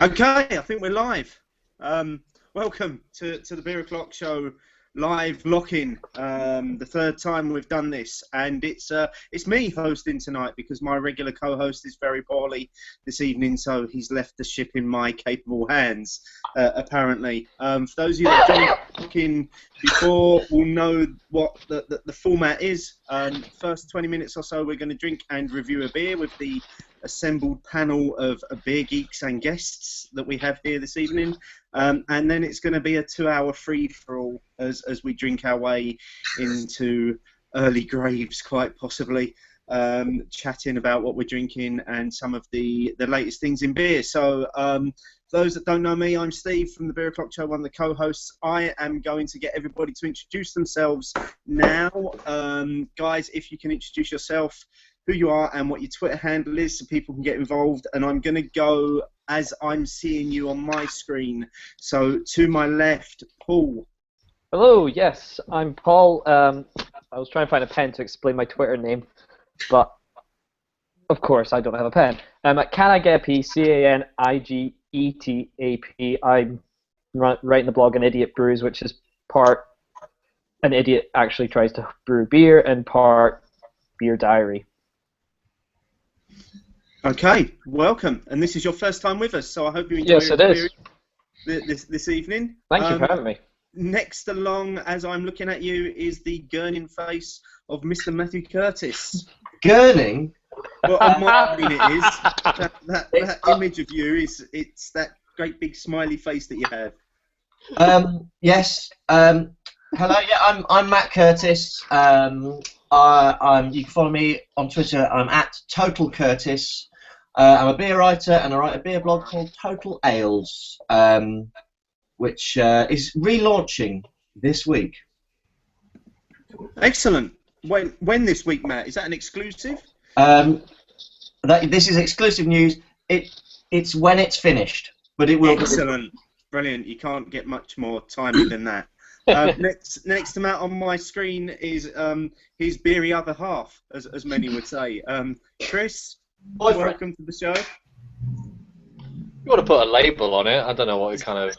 Okay, I think we're live. Welcome to the Beer O'Clock Show live Lockin. The third time we've done this, and it's me hosting tonight because my regular co-host is very poorly this evening, so he's left the ship in my capable hands, apparently. For those of you that joined Lockin before will know what the format is. First 20 minutes or so, we're going to drink and review a beer with the assembled panel of beer geeks and guests that we have here this evening, and then it's going to be a 2-hour free-for-all as we drink our way into early graves, quite possibly, chatting about what we're drinking and some of the latest things in beer. So for those that don't know me, I'm Steve from the Beer O'Clock Show, one of the co-hosts. I am going to get everybody to introduce themselves now. Guys, if you can introduce yourself, who you are and what your Twitter handle is so people can get involved, and I'm going to go as I'm seeing you on my screen. So to my left, Paul. Hello, yes, I'm Paul. I was trying to find a pen to explain my Twitter name, but of course I don't have a pen. Can I get a P? CANIGETAP. I'm writing the blog An Idiot Brews, which is part an idiot actually tries to brew beer and part beer diary. Okay, welcome. And this is your first time with us, so I hope you enjoy Yes, it is. This evening. Thank you for having me. Next along, as I'm looking at you, is the gurning face of Mr. Matthew Curtis. Gurning? Well, on my screen it is. That image of you it's that great big smiley face that you have. Yes. Hello. Yeah, I'm Matt Curtis. You can follow me on Twitter. I'm at Total Curtis. I'm a beer writer and I write a beer blog called Total Ales, which is relaunching this week. Excellent. When this week, Matt? Is that an exclusive? This is exclusive news. It's when it's finished, but it will. Excellent. Brilliant. You can't get much more timely than that. Next to Matt on my screen is his beery other half, as many would say. Chris, welcome to the show. You want to put a label on it. I don't know what kind of,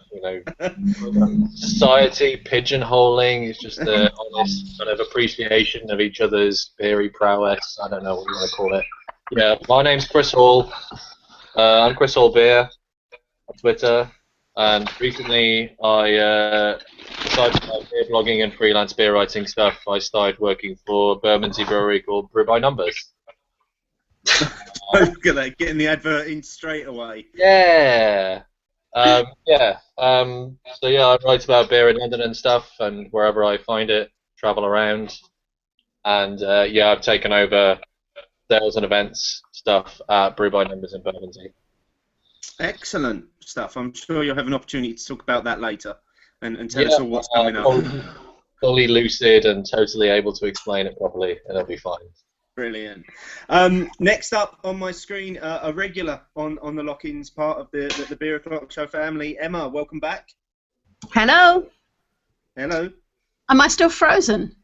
society pigeonholing. It's just the honest kind of appreciation of each other's beery prowess. I don't know what you want to call it. Yeah, my name's Chris Hall. I'm Chris Hall Beer on Twitter. And recently, aside from my beer blogging and freelance beer writing stuff, I started working for a Bermondsey brewery called Brew by Numbers. Look at that, getting the advert in straight away. Yeah. So yeah, I write about beer in London and stuff, and wherever I find it, travel around. And I've taken over sales and events stuff at Brew by Numbers in Bermondsey. Excellent stuff. I'm sure you'll have an opportunity to talk about that later and tell us all what's coming up. Fully lucid and totally able to explain it properly, and it'll be fine. Brilliant. Next up on my screen, a regular on the Lock-ins part of the Beer O'Clock Show family, Emma. Welcome back. Hello. Hello. Am I still frozen?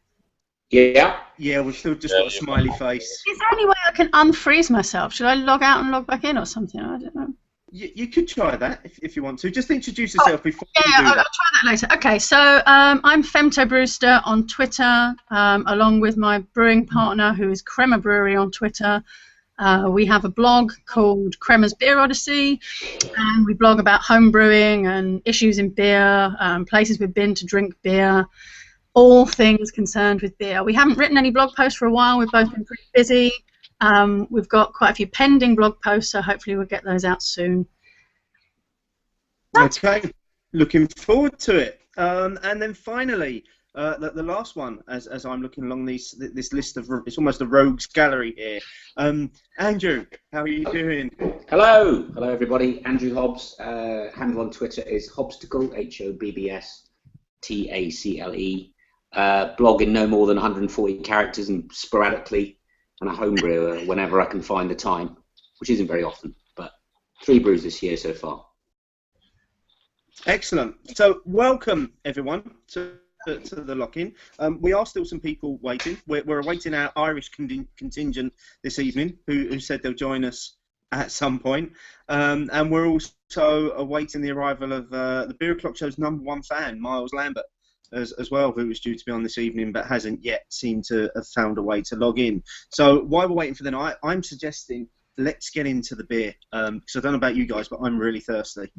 Yeah. Yeah, we've still just got a smiley face. Is there any way I can unfreeze myself? Should I log out and log back in or something? I don't know. You could try that if you want to. Just introduce yourself before you do I'll that. try that later. Okay, so I'm Femto Brewster on Twitter, along with my brewing partner, who is Crema Brewery on Twitter. We have a blog called Crema's Beer Odyssey, and we blog about home brewing and issues in beer, places we've been to drink beer, all things concerned with beer. We haven't written any blog posts for a while. We've both been pretty busy. We've got quite a few pending blog posts, so hopefully we'll get those out soon. Okay, looking forward to it. And then finally, the last one, as I'm looking along this list of, it's almost a rogues gallery here. Andrew, how are you doing? Hello everybody. Andrew Hobbs. Handle on Twitter is Hobstacle, HOBBSTACLE. Blog in no more than 140 characters and sporadically, and a home brewer whenever I can find the time, which isn't very often, but 3 brews this year so far. Excellent. So welcome everyone to the Lock-in. We are still some people waiting. We're awaiting our Irish contingent this evening, who said they'll join us at some point. And we're also also awaiting the arrival of the Beer O'Clock Show's #1 fan, Miles Lambert, as well, who was due to be on this evening but hasn't yet seemed to have found a way to log in. So while we're waiting for the night, I'm suggesting let's get into the beer, because I don't know about you guys, but I'm really thirsty.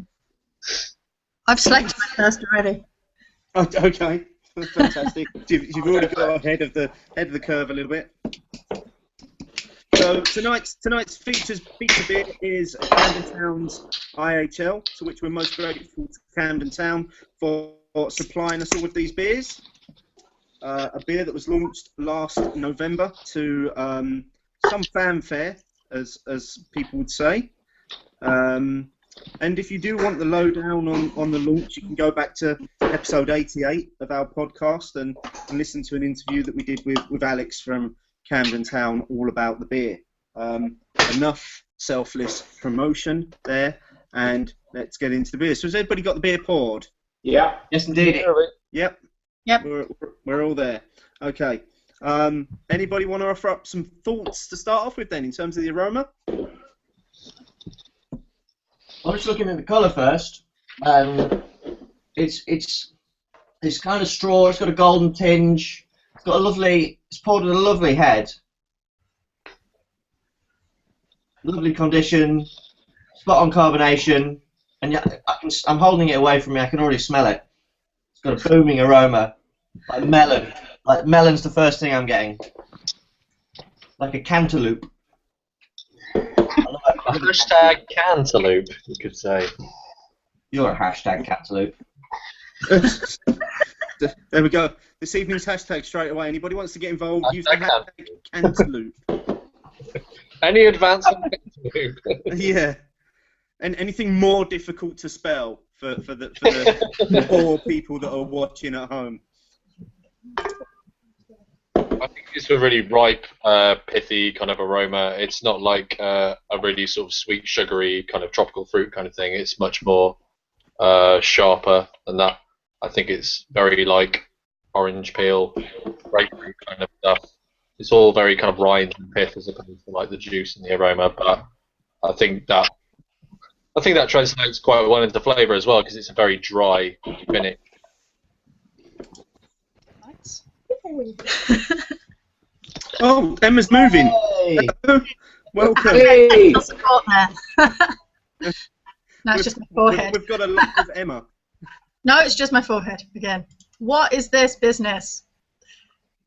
I've slaked my thirst already. Oh, okay, fantastic. You've already got ahead of the curve a little bit. So tonight's feature beer is Camden Town's IHL, to which we're most grateful to Camden Town for supplying us all with these beers. A beer that was launched last November to some fanfare, as people would say. And if you do want the lowdown on the launch, you can go back to episode 88 of our podcast and listen to an interview that we did with Alex from Camden Town all about the beer. Enough selfless promotion there, and let's get into the beer. So has everybody got the beer poured? Yeah. Yes, indeed. Yep. We're all there. Okay. Anybody want to offer up some thoughts to start off with then in terms of the aroma? I'm just looking at the colour first. It's kind of straw. It's got a golden tinge. It's got a lovely. It's poured with a lovely head. Lovely condition. Spot on carbonation. And yeah, I'm holding it away from me. I can already smell it. It's got a booming aroma, like melon. Like melon's the first thing I'm getting. Like a cantaloupe. Hashtag cantaloupe, you could say. You're a hashtag cantaloupe. There we go. This evening's hashtag straight away. Anybody wants to get involved, use the hashtag cantaloupe. Any advance on cantaloupe? Yeah. And anything more difficult to spell for the poor people that are watching at home. I think it's a really ripe, pithy kind of aroma. It's not like a really sort of sweet, sugary kind of tropical fruit kind of thing. It's much more sharper than that. I think it's very like orange peel, grapefruit kind of stuff. It's all very kind of rind and pith as opposed to like the juice and the aroma. But I think that translates quite well into flavour as well because it's a very dry finish. Oh, Emma's moving. Hey. Hello. Welcome. Hey. No support there. No, it's just my forehead. We've got a lot of Emma. No, it's just my forehead again. What is this business?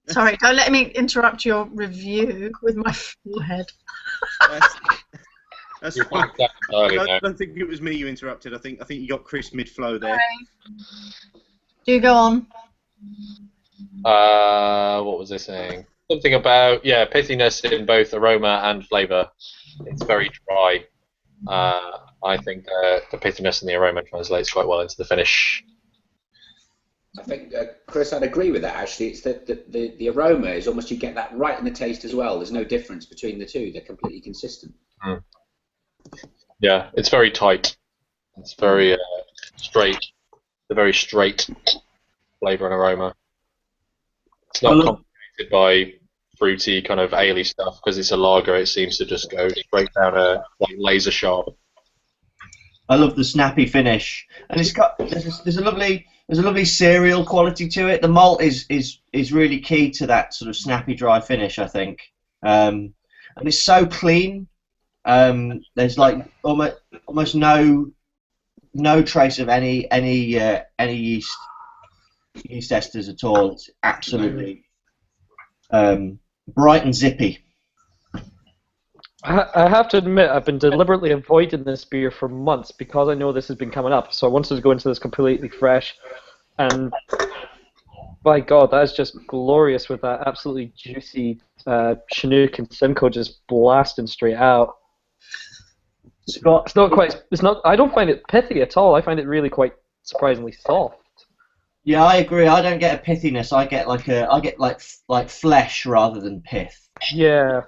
Sorry, don't let me interrupt your review with my forehead. That's You're fine. back early I now. don't think it was me you interrupted. I think you got Chris mid-flow there. Do go on. What was I saying? Something about pithiness in both aroma and flavour. It's very dry. I think the pithiness and the aroma translates quite well into the finish. I think, Chris, I'd agree with that, actually. It's that the aroma is almost, you get that right in the taste as well. There's no difference between the two. They're completely consistent. Mm. Yeah, it's very tight. It's very straight. It's a very straight flavour and aroma. It's not complicated by fruity kind of ale-y stuff because it's a lager. It seems to just go straight down a like laser sharp. I love the snappy finish, and it's got there's a lovely cereal quality to it. The malt is really key to that sort of snappy dry finish, I think, and it's so clean. There's like almost no trace of any yeast esters at all. It's absolutely bright and zippy. I have to admit, I've been deliberately avoiding this beer for months because I know this has been coming up. So I wanted to go into this completely fresh, and by God, that is just glorious with that absolutely juicy Chinook and Simcoe just blasting straight out. It's not quite. It's not. I don't find it pithy at all. I find it really quite surprisingly soft. Yeah, I agree. I don't get a pithiness. I get like flesh rather than pith. Yeah.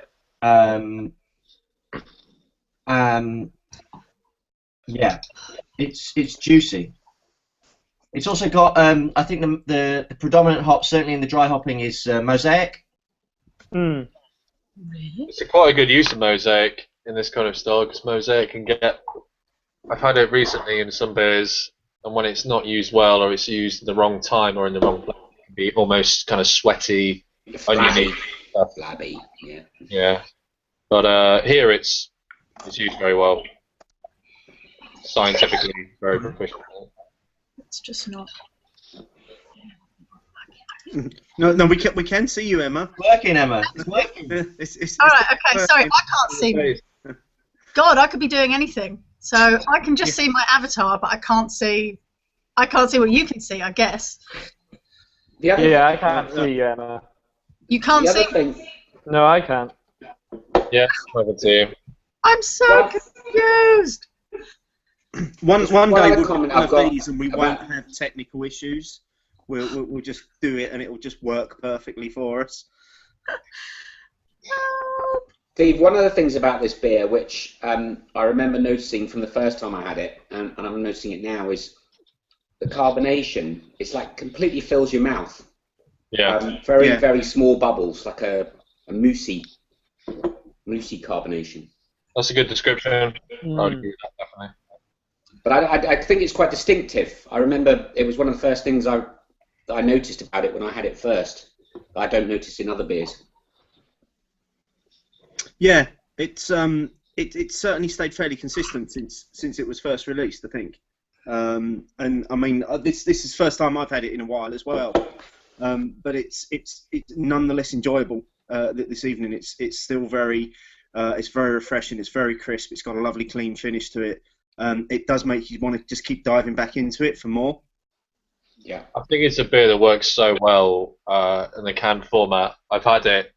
Yeah, it's juicy. It's also got I think the predominant hop, certainly in the dry hopping, is Mosaic. Mm. It's quite a good use of Mosaic in this kind of style because Mosaic can get I've had it recently in some beers, and when it's not used well or it's used at the wrong time or in the wrong place, it can be almost kind of sweaty, Flabby. oniony stuff. Flabby, yeah. Yeah, but here it's used very well, scientifically very professional. It's just not. No, we can see you, Emma. Working, Emma. It's working. All right. Okay. Sorry, I can't see me. God, I could be doing anything. So I can just see my avatar, but I can't see. I can't see what you can see. I guess. Yeah, I can't see you, Emma. You can't see. Thing, No, I can't. Yeah, I can see you. I'm so confused. One day we'll comment have I've got these and we won't have technical issues. We'll just do it and it will just work perfectly for us. Steve, one of the things about this beer, which I remember noticing from the first time I had it, and I'm noticing it now, is the carbonation. It's like completely fills your mouth. Yeah. Very small bubbles, like a moussey carbonation. That's a good description. I'd agree with that, definitely. But I think it's quite distinctive. I remember it was one of the first things I noticed about it when I had it first. I don't notice in other beers. Yeah, it's certainly stayed fairly consistent since it was first released, I think. And I mean, this is the first time I've had it in a while as well. But it's nonetheless enjoyable this evening. It's still very refreshing. It's very crisp. It's got a lovely clean finish to it. It does make you want to just keep diving back into it for more. Yeah, I think it's a beer that works so well in the canned format. I've had it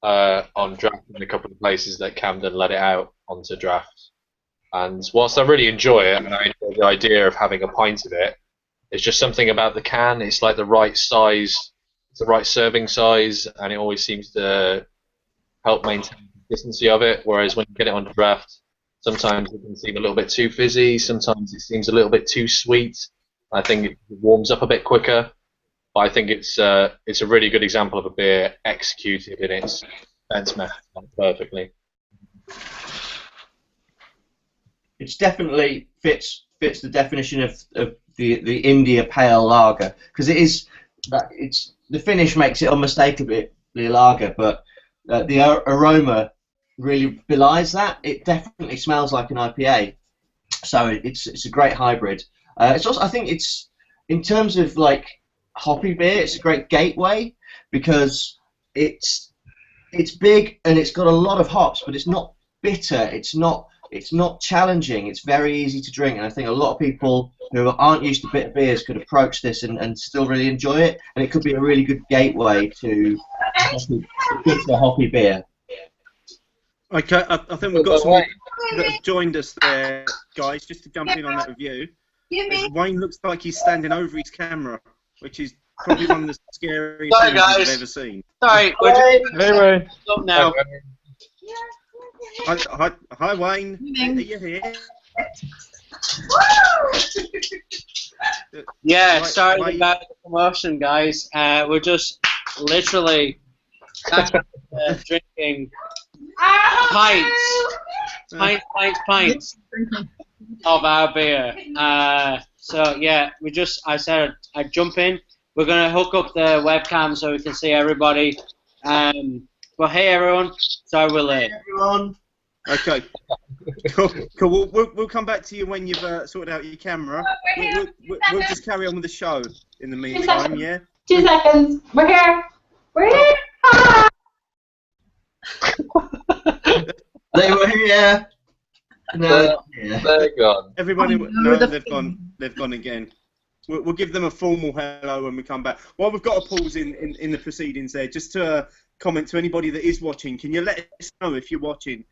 on draft in a couple of places that Camden let it out onto draft. And whilst I really enjoy it, and I enjoy the idea of having a pint of it, it's just something about the can. It's like the right size, it's the right serving size, and it always seems to help maintain the consistency of it. Whereas when you get it on draft, sometimes it can seem a little bit too fizzy, sometimes it seems a little bit too sweet. I think it warms up a bit quicker. But I think it's a really good example of a beer executed in its sense method perfectly. It definitely fits the definition of the India Pale Lager, because the finish makes it unmistakably a lager, but the aroma really belies that. It definitely smells like an IPA, so it's a great hybrid. It's also, I think, it's in terms of like hoppy beer, it's a great gateway because it's big and it's got a lot of hops, but it's not bitter. It's not challenging. It's very easy to drink, and I think a lot of people who aren't used to bitter beers could approach this and still really enjoy it, and it could be a really good gateway to bitter hoppy beer. Okay, I think we've got someone that have joined us there, guys, just to jump in on that review. Wayne looks like he's standing over his camera, which is probably one of the scariest things I've ever seen. Sorry, we're just up now. Hi, Wayne. Are you here? Yeah, sorry about the promotion, guys. We're just literally drinking pints of our beer. So yeah, I said I'd jump in. We're gonna hook up the webcam so we can see everybody. But hey everyone, sorry we're late. Hey everyone. Okay. Cool. We'll come back to you when you've sorted out your camera. We'll just carry on with the show in the meantime. Yeah. 2 seconds. We're here. We're here. Ah! They were here. No, they're gone. Everybody, no, they've gone. They've gone again. We'll give them a formal hello when we come back. While we've got a pause in the proceedings there, just to comment to anybody that is watching, can you let us know if you're watching?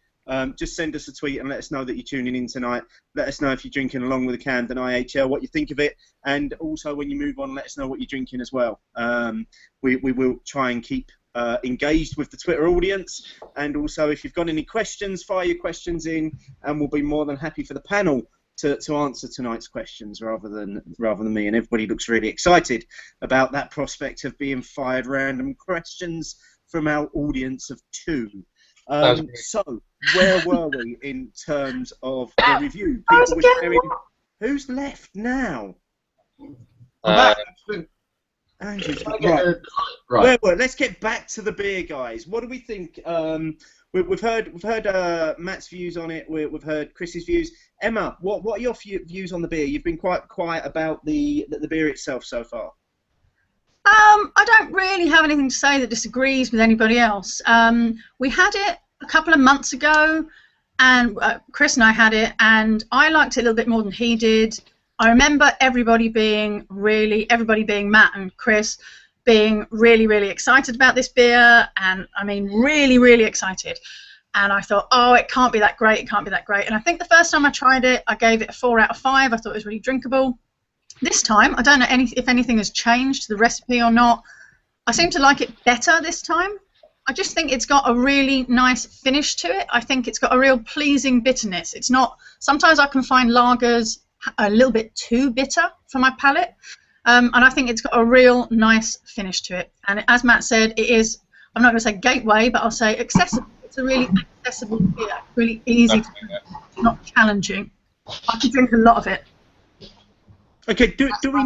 Just send us a tweet and let us know that you're tuning in tonight. Let us know if you're drinking along with the Camden IHL, what you think of it, and also when you move on, let us know what you're drinking as well. We will try and keep engaged with the Twitter audience, and also if you've got any questions, fire your questions in, and we'll be more than happy for the panel to answer tonight's questions rather than me. And everybody looks really excited about that prospect of being fired random questions from our audience of 2. So where were we in terms of the review? People were sharing. Who's left now? Andrew's right. Let's get back to the beer, guys. What do we think? We've heard Matt's views on it. We've heard Chris's views. Emma, what are your views on the beer? You've been quite quiet about the beer itself so far. I don't really have anything to say that disagrees with anybody else. We had it a couple of months ago, and Chris and I had it, and I liked it a little bit more than he did. I remember everybody being Matt and Chris being really, really excited about this beer, and I mean really, really excited. And I thought, oh, it can't be that great, it can't be that great. And I think the first time I tried it, I gave it a 4 out of 5. I thought it was really drinkable. This time, I don't know if anything has changed, the recipe or not. I seem to like it better this time. I just think it's got a really nice finish to it. I think it's got a real pleasing bitterness. It's not, sometimes I can find lagers a little bit too bitter for my palate. And I think it's got a real nice finish to it. And as Matt said, it is, I'm not going to say gateway, but I'll say accessible. It's a really accessible beer, really easy to drink, not challenging. I could drink a lot of it. Okay, do we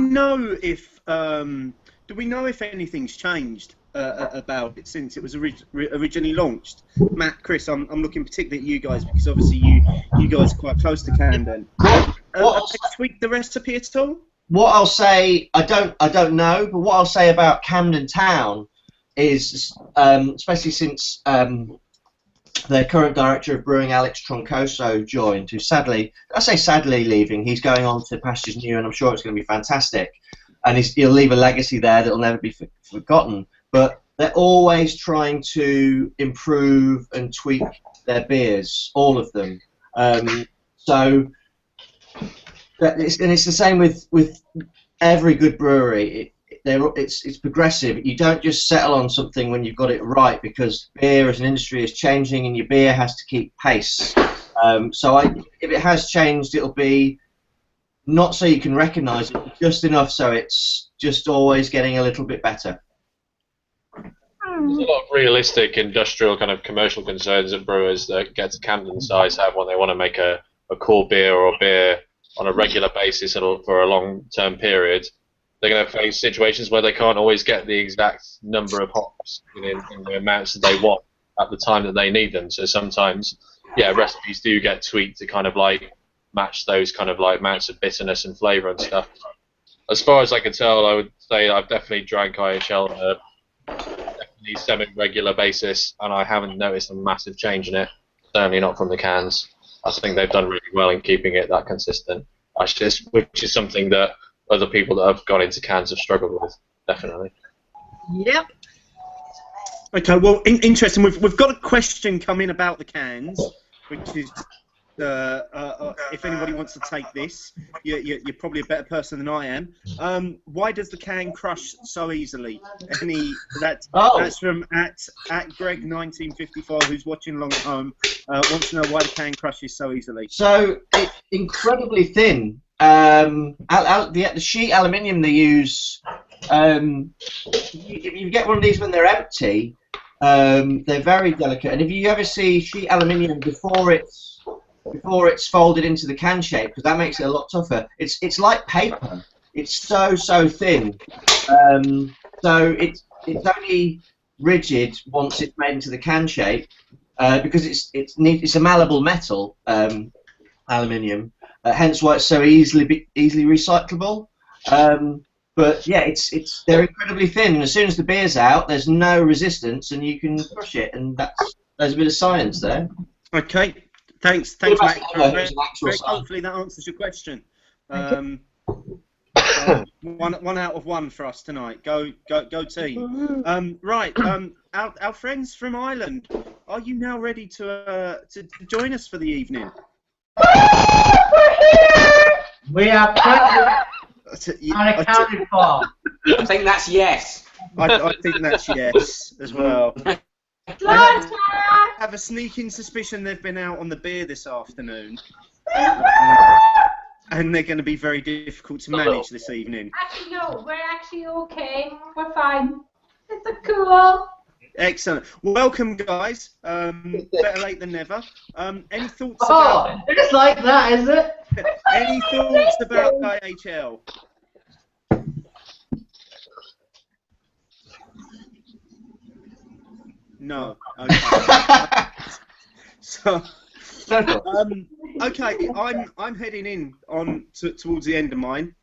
know if anything's changed about it since it was originally launched? Matt, Chris, I'm looking particularly at you guys because obviously you guys are quite close to Camden. Have they tweaked the recipe at all? What I'll say, I don't know, but what I'll say about Camden Town is, especially since their current director of brewing, Alex Troncoso, joined, who sadly, I say sadly leaving, he's going on to Pastures New, and I'm sure it's going to be fantastic. And he'll leave a legacy there that will never be forgotten. But they're always trying to improve and tweak their beers, all of them. So it's the same with every good brewery. It's progressive. You don't just settle on something when you've got it right, because beer as an industry is changing and your beer has to keep pace. If it has changed, it'll be not so you can recognise it, but just enough so it's just always getting a little bit better. There's a lot of realistic industrial kind of commercial concerns that brewers that get to Camden size have when they want to make a core beer or a beer on a regular basis for a long-term period. They're going to face situations where they can't always get the exact number of hops in the amounts that they want at the time that they need them. So sometimes, yeah, recipes do get tweaked to kind of like match those kind of like amounts of bitterness and flavour and stuff. As far as I can tell, I would say I've definitely drank IHL on a definitely semi-regular basis, and I haven't noticed a massive change in it. Certainly not from the cans. I think they've done really well in keeping it that consistent, which is something that other people that have gone into cans have struggled with, definitely. Yep. Okay, well, interesting. We've got a question coming about the cans, which is if anybody wants to take this, you're probably a better person than I am. Why does the can crush so easily? That's from at Greg1954, who's watching along at home. Wants to know why the can crushes so easily. So it's incredibly thin. The sheet aluminium they use. If you get one of these when they're empty, they're very delicate. And if you ever see sheet aluminium before it's folded into the can shape, because that makes it a lot tougher. It's like paper. It's so thin. So it's only rigid once it's made into the can shape, because it's a malleable metal, aluminium. Hence why it's so easily recyclable. But yeah, they're incredibly thin, and as soon as the beer's out, there's no resistance, and you can crush it, and there's a bit of science there. Okay. Thanks, Matt. Greg, hopefully that answers your question. One out of one for us tonight. Go team. Right. Our friends from Ireland, are you now ready to join us for the evening? We're here. We are present. Unaccounted for. I think that's yes. I think that's yes as well. I have a sneaking suspicion they've been out on the beer this afternoon, and they're going to be very difficult to manage this evening. Actually, no, we're actually okay. We're fine. It's a cool. Excellent. Welcome, guys. Better late than never. Any thoughts about? Oh, it's like that, is it? Any thoughts about IHL? No. Okay. So. Okay, I'm heading in towards the end of mine.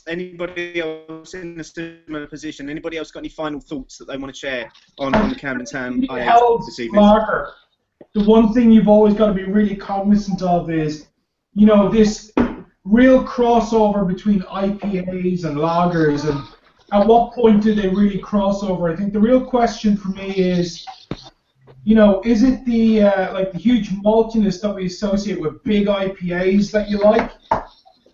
Anybody else in a similar position? Anybody else got any final thoughts that they want to share on the Camden Town IHL this evening? Lager. The one thing you've always got to be really cognizant of is, you know, this real crossover between IPAs and lagers, and at what point do they really cross over? I think the real question for me is, you know, is it the like the huge maltiness that we associate with big IPAs that you like,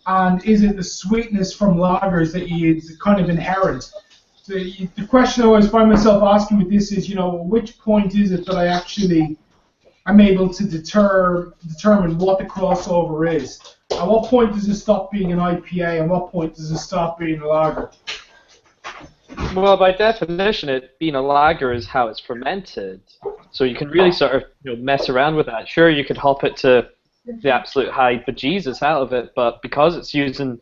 and is it the sweetness from lagers that is kind of inherent? So the question I always find myself asking with this is, you know, which point is it that I actually am able to determine what the crossover is? At what point does it stop being an IPA, and what point does it stop being a lager? Well, by definition, it being a lager is how it's fermented. So you can really sort of, you know, mess around with that. Sure, you could hop it to the absolute high bejesus out of it, but because it's using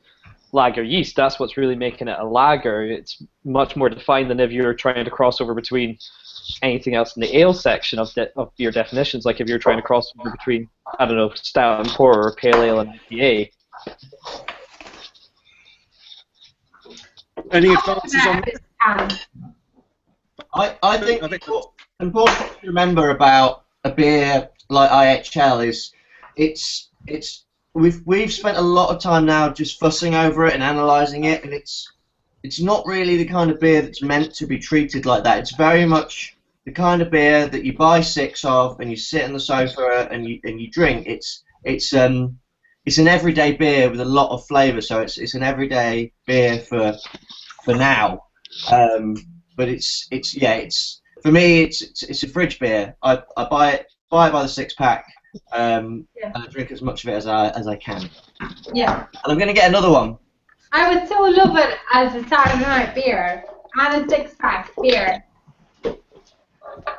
lager yeast, that's what's really making it a lager. It's much more defined than if you're trying to cross over between anything else in the ale section of your definitions. Like if you're trying to cross over between, I don't know, stout and porter or pale ale and IPA. Any advances on that? I think important to remember about a beer like IHL is we've spent a lot of time now just fussing over it and analysing it, and it's not really the kind of beer that's meant to be treated like that. It's very much the kind of beer that you buy 6 of and you sit on the sofa and you drink. It's an everyday beer with a lot of flavour, so it's an everyday beer for now. But it's for me it's a fridge beer. I buy it by the 6-pack, and I drink as much of it as I can. Yeah. And I'm gonna get another one. I would so love it as a Saturday night beer and a 6-pack beer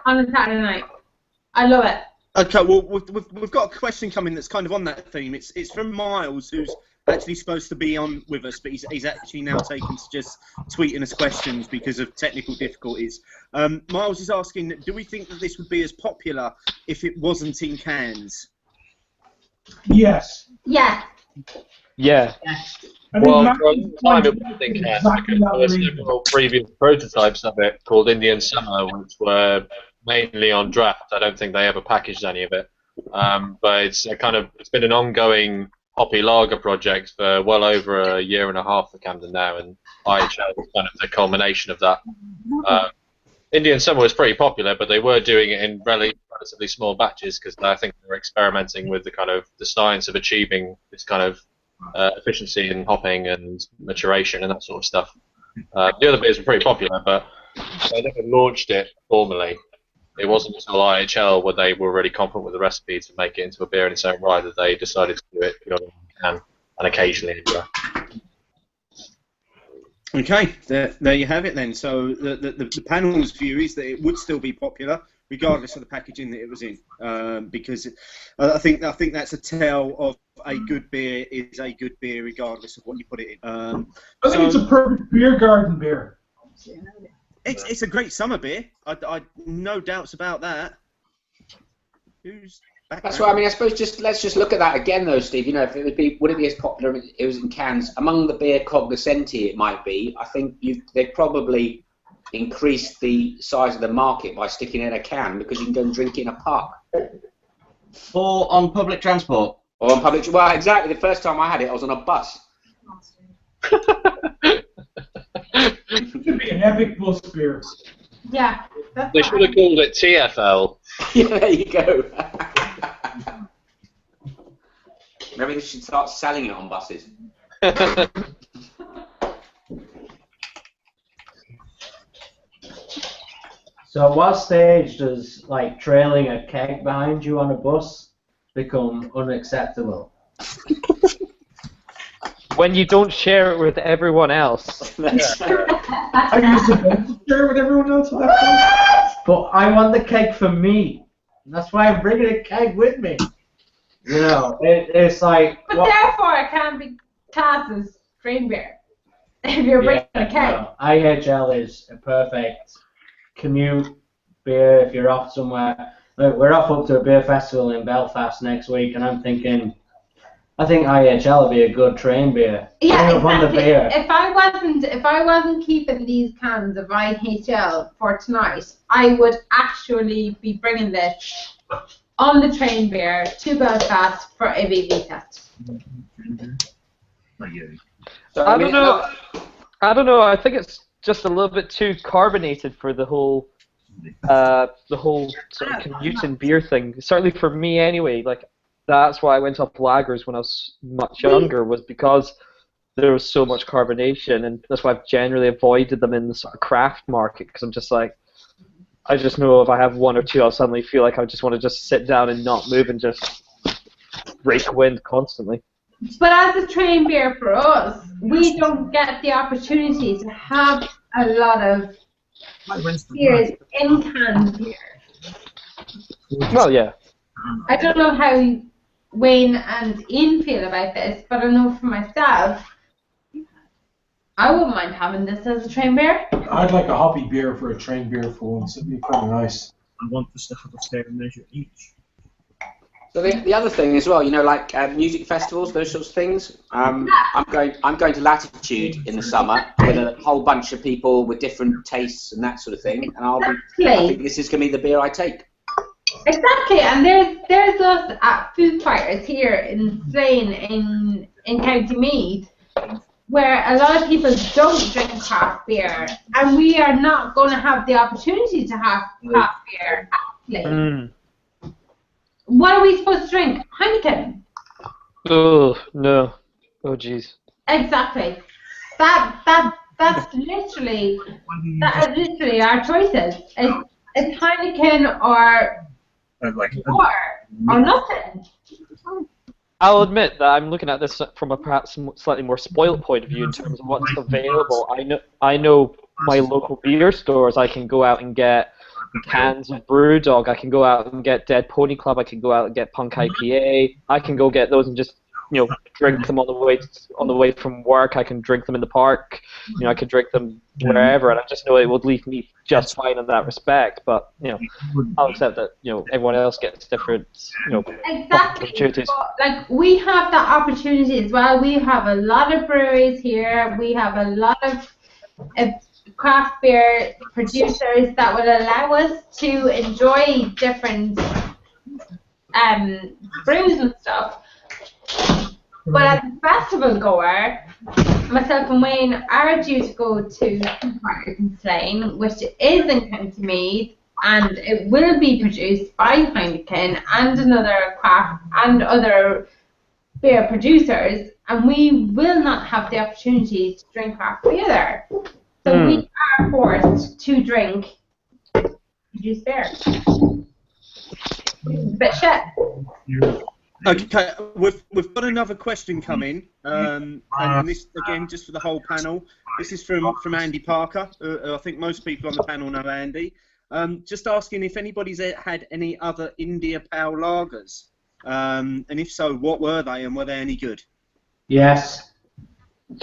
on a Saturday night. I love it. Okay, well we've got a question coming that's kind of on that theme. It's from Miles, who's actually supposed to be on with us, but he's actually now taken to just tweeting us questions because of technical difficulties. Miles is asking, do we think that this would be as popular if it wasn't in cans? Yes. Yes. Yeah. Well, for a long time it was in cans because there were several previous prototypes of it called Indian Summer, which were mainly on draft. I don't think they ever packaged any of it. But it's been an ongoing hoppy lager project for well over a year and a half for Camden now, and IHL was kind of the culmination of that. Indian Summer was pretty popular, but they were doing it in relatively small batches because I think they were experimenting with the science of achieving this kind of efficiency in hopping and maturation and that sort of stuff. The other beers were pretty popular, but they never launched it formally. It wasn't until IHL where they were really confident with the recipe to make it into a beer in its own right that they decided to do it purely in can and occasionally in draft. Okay, there you have it then. So the panel's view is that it would still be popular regardless of the packaging that it was in, because I think that's a tell of a good beer is a good beer regardless of what you put it in. I think it's a perfect beer garden beer. It's a great summer beer. I no doubts about that. That's what I mean. I suppose let's just look at that again, though, Steve. You know, if would it be as popular if it was in cans? Among the beer cognoscenti, it might be. I think they'd probably increase the size of the market by sticking it in a can because you can go and drink it in a park. Or on public transport. Or on public. Well, exactly. The first time I had it, I was on a bus. It should be an epic bus beer. Yeah. They should have called it TFL. Yeah, there you go. Maybe they should start selling it on buses. So at what stage does trailing a keg behind you on a bus become unacceptable? When you don't share it with everyone else. Are you supposed to share it with everyone else at that point? but I want the keg for me. And that's why I'm bringing a keg with me. You know, it's like. But therefore, it can't be classed as cream beer if you're bringing a keg. No, IHL is a perfect commute beer if you're off somewhere. Look, we're off up to a beer festival in Belfast next week, and I'm thinking, I think IHL would be a good train beer. Yeah, On the exactly. beer. If I wasn't keeping these cans of IHL for tonight, I would actually be bringing this on the train beer to Belfast for a VV test. So, I don't know. I think it's just a little bit too carbonated for the whole sort of commuting beer thing. Certainly for me, anyway. Like that's why I went up lagers when I was much younger, was because there was so much carbonation, and that's why I've generally avoided them in the sort of craft market, because I'm just like, I just know if I have one or two, I'll suddenly feel like I just want to just sit down and not move and just rake wind constantly. But as a train beer for us, we don't get the opportunity to have a lot of beers in cans here. Well, yeah. I don't know how Wayne and Ian feel about this, but I know for myself, I wouldn't mind having this as a train beer. I'd like a hoppy beer for a train beer for once. It'd be kind of nice. I want this to have a fair measure each. So the other thing as well, you know, like music festivals, those sorts of things. I'm going to Latitude in the summer with a whole bunch of people with different tastes and that sort of thing, and I think this is going to be the beer I take. Exactly, and there's us at Food Fighters here in Slane in County Meath, where a lot of people don't drink craft beer, and we are not going to have the opportunity to have craft beer. Actually. What are we supposed to drink? Heineken. Oh no! Oh jeez. Exactly. That's literally our choices. It's Heineken or nothing. I'll admit that I'm looking at this from a perhaps slightly more spoiled point of view in terms of what's available. I know my local beer stores. I can go out and get cans of Brewdog. I can go out and get Dead Pony Club. I can go out and get Punk IPA. I can go get those and just drink them on the way from work. I can drink them in the park. I can drink them wherever, and I just know it would leave me just fine in that respect. But I'll accept that everyone else gets different exactly. opportunities. But, like, we have that opportunity as well. We have a lot of breweries here. We have a lot of craft beer producers that would allow us to enjoy different brews and stuff. But as a festival goer, myself and Wayne are due to go to Park in Slane, which is in County Meath, and it will be produced by Heineken and another craft and other beer producers, and we will not have the opportunity to drink craft beer there. So we are forced to drink produced beer. But shit. Okay, we've got another question coming, and this again just for the whole panel. This is from Andy Parker. I think most people on the panel know Andy. Just asking if anybody's had any other India Pale lagers, and if so, what were they, and were they any good? Yes.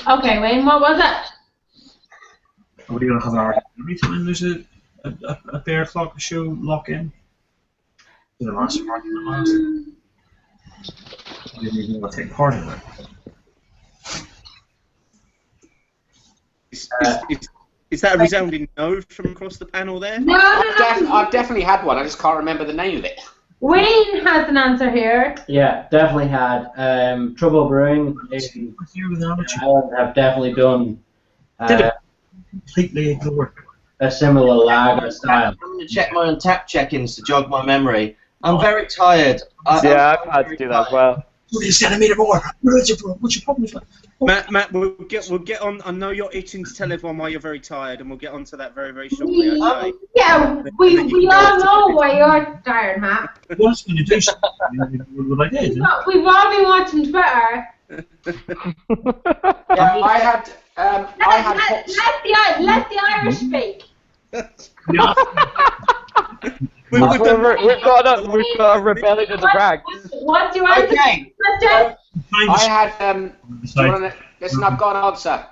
Okay, Wayne, what was it? What are you going to have an argument every time there's a bear flock show Lockin? The last argument I didn't even want to take part in it. Is that a resounding no from across the panel there? No. I've definitely had one. I just can't remember the name of it. Wayne has an answer here. Yeah, definitely had. Trouble Brewing in Ireland have definitely done completely ignored a similar lager style. I'm going to check my Untappd check-ins to jog my memory. I'm very tired. I've had to do that as well. 40 centimetre more. What's your problem? Matt, we'll get on. I know you're itching to tell everyone why you're very tired, and we'll get onto that very, very shortly. Okay? Yeah, we all know why you're tired, Matt. What's going to do something? What I did. We've all been watching Twitter. Yeah, I had. Let the Irish speak. We've got a rebellion of the ranks. What do you want Okay. to I had. Do you wanna, listen, I've got an answer.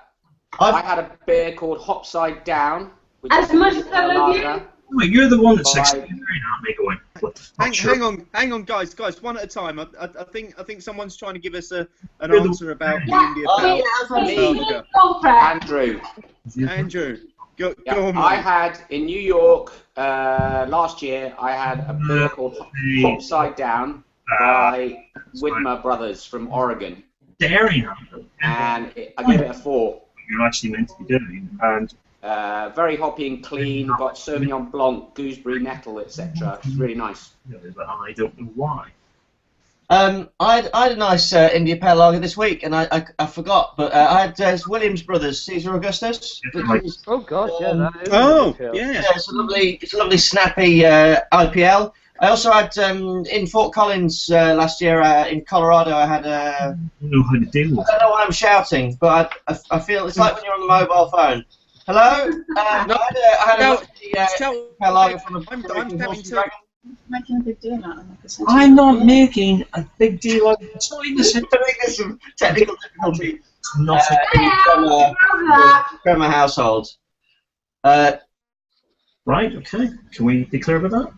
I had a beer called Hopside Down. Which As is much a as I love you. lager. Wait, you're the one that's Bye. explaining at me going, what the fuck? Hang on, guys, one at a time. I think someone's trying to give us an You're the- answer about the Yeah. India Oh, Pale. yeah, Go for it. Andrew. Andrew, go Yeah, on. I mate. had in New York last year. I had a beer called Hopside Down by Widmer Brothers from Oregon, Dairy and I gave it a 4. you're actually meant to be doing, and Very hoppy and clean. Got Sauvignon Blanc, gooseberry nettle, etc. It's really nice. but I don't know why. I had a nice India Pale Lager this week, and I forgot, but I had Williams Brothers Caesar Augustus. Which is, Oh god, yeah, that is. Oh, a yeah. yeah, it's a lovely snappy IPL. I also had in Fort Collins last year in Colorado. I had I don't know how to deal with I don't know why I'm shouting, but I feel it's like when you're on the mobile phone. Hello. I had a lovely Pale Lager from a I'm from having Horse and to. Dragon. Making a big deal out of it. I'm not making a big deal of it. It's not even the same. I think there's some technical difficulty It's not from a household. right, okay. Can we be clear about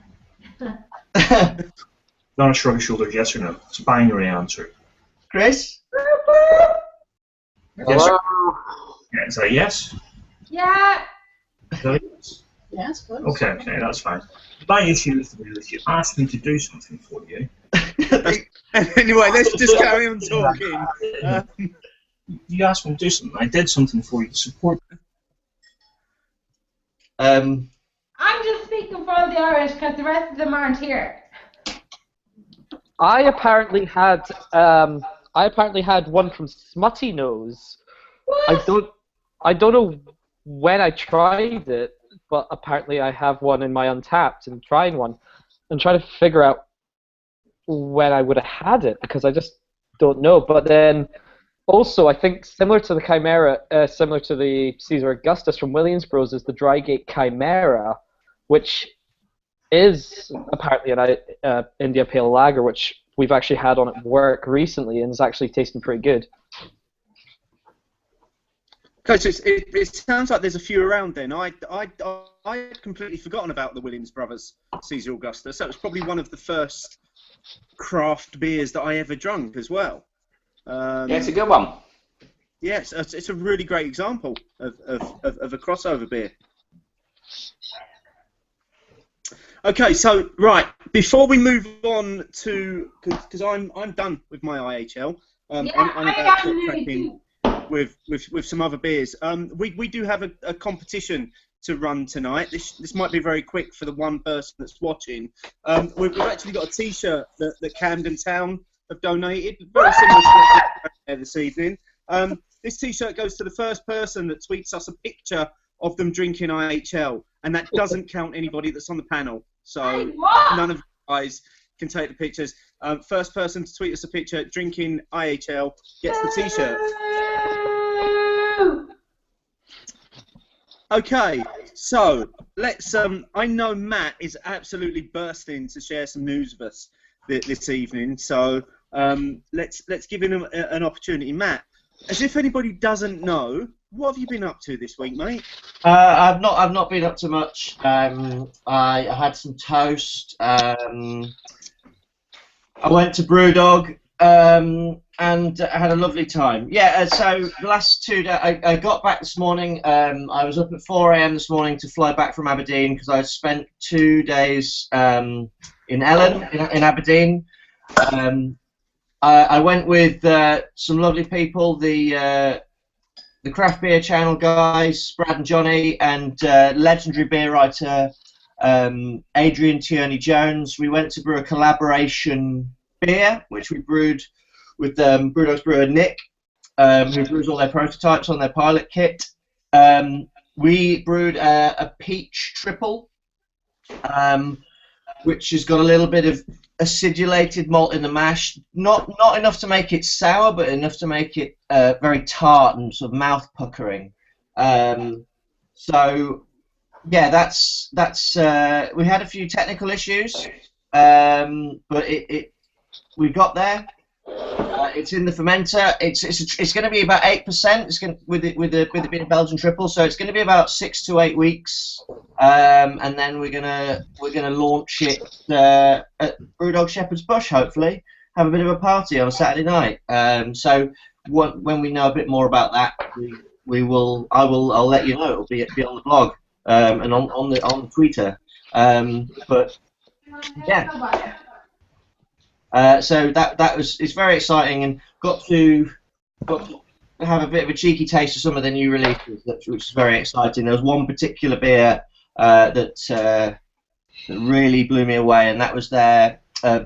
that? Not a shrug of shoulders, yes or no. It's a binary answer. Chris? Yes or yeah, is that a yes? Yeah. Is that a yes? Yes, please. Okay, that's fine. My issue is that you asked me to do something for you. Anyway, let's just carry on talking. You asked me to do something. I did something for you to support. I'm just speaking for all the Irish because the rest of them aren't here. I apparently had one from Smutty Nose. What? I don't know when I tried it, but apparently I have one in my Untapped and trying one and trying to figure out when I would have had it because I just don't know. But then also I think similar to the Chimera, similar to the Caesar Augustus from Williams Bros is the Drygate Chimera, which is apparently an India Pale Lager, which we've actually had on at work recently and is actually tasting pretty good. Okay, so it sounds like there's a few around then. I had completely forgotten about the Williams Brothers Caesar Augustus. That was probably one of the first craft beers that I ever drunk as well. Yeah, it's a good one. Yes, it's a really great example of a crossover beer. Okay, so right before we move on to because I'm done with my IHL. I'm about to crack in with some other beers. We do have a competition to run tonight. This might be very quick for the one person that's watching. We've actually got a T-shirt that Camden Town have donated, very similar to what this evening. This T-shirt goes to the first person that tweets us a picture of them drinking IHL, and that doesn't count anybody that's on the panel. So none of you guys can take the pictures. First person to tweet us a picture drinking IHL gets the T-shirt. Okay, so let's. I know Matt is absolutely bursting to share some news with us this evening. So let's give him an opportunity. Matt, as if anybody doesn't know, what have you been up to this week, mate? I've not been up to much. I had some toast. I went to Brewdog and I had a lovely time. Yeah. So the last 2 days, I got back this morning. I was up at 4 a.m. this morning to fly back from Aberdeen because I spent 2 days in Ellen in Aberdeen. I went with some lovely people. The Craft Beer Channel guys, Brad and Johnny, and legendary beer writer Adrian Tierney Jones. We went to brew a collaboration beer, which we brewed with Brewdog's brewer Nick, who brews all their prototypes on their pilot kit. We brewed a peach triple, which has got a little bit of acidulated malt in the mash, not enough to make it sour, but enough to make it very tart and sort of mouth puckering. So yeah, that's we had a few technical issues, but we got there. It's in the fermenter. It's going to be about 8%. It's going with it being a Belgian triple, so it's going to be about 6 to 8 weeks, and then we're gonna launch it at Brewdog Shepherd's Bush. Hopefully, have a bit of a party on a Saturday night. So when we know a bit more about that, I'll let you know. It'll be on the blog and on the Twitter. But yeah. So it's very exciting, and got to have a bit of a cheeky taste of some of the new releases, which is very exciting. There was one particular beer that really blew me away, and that was their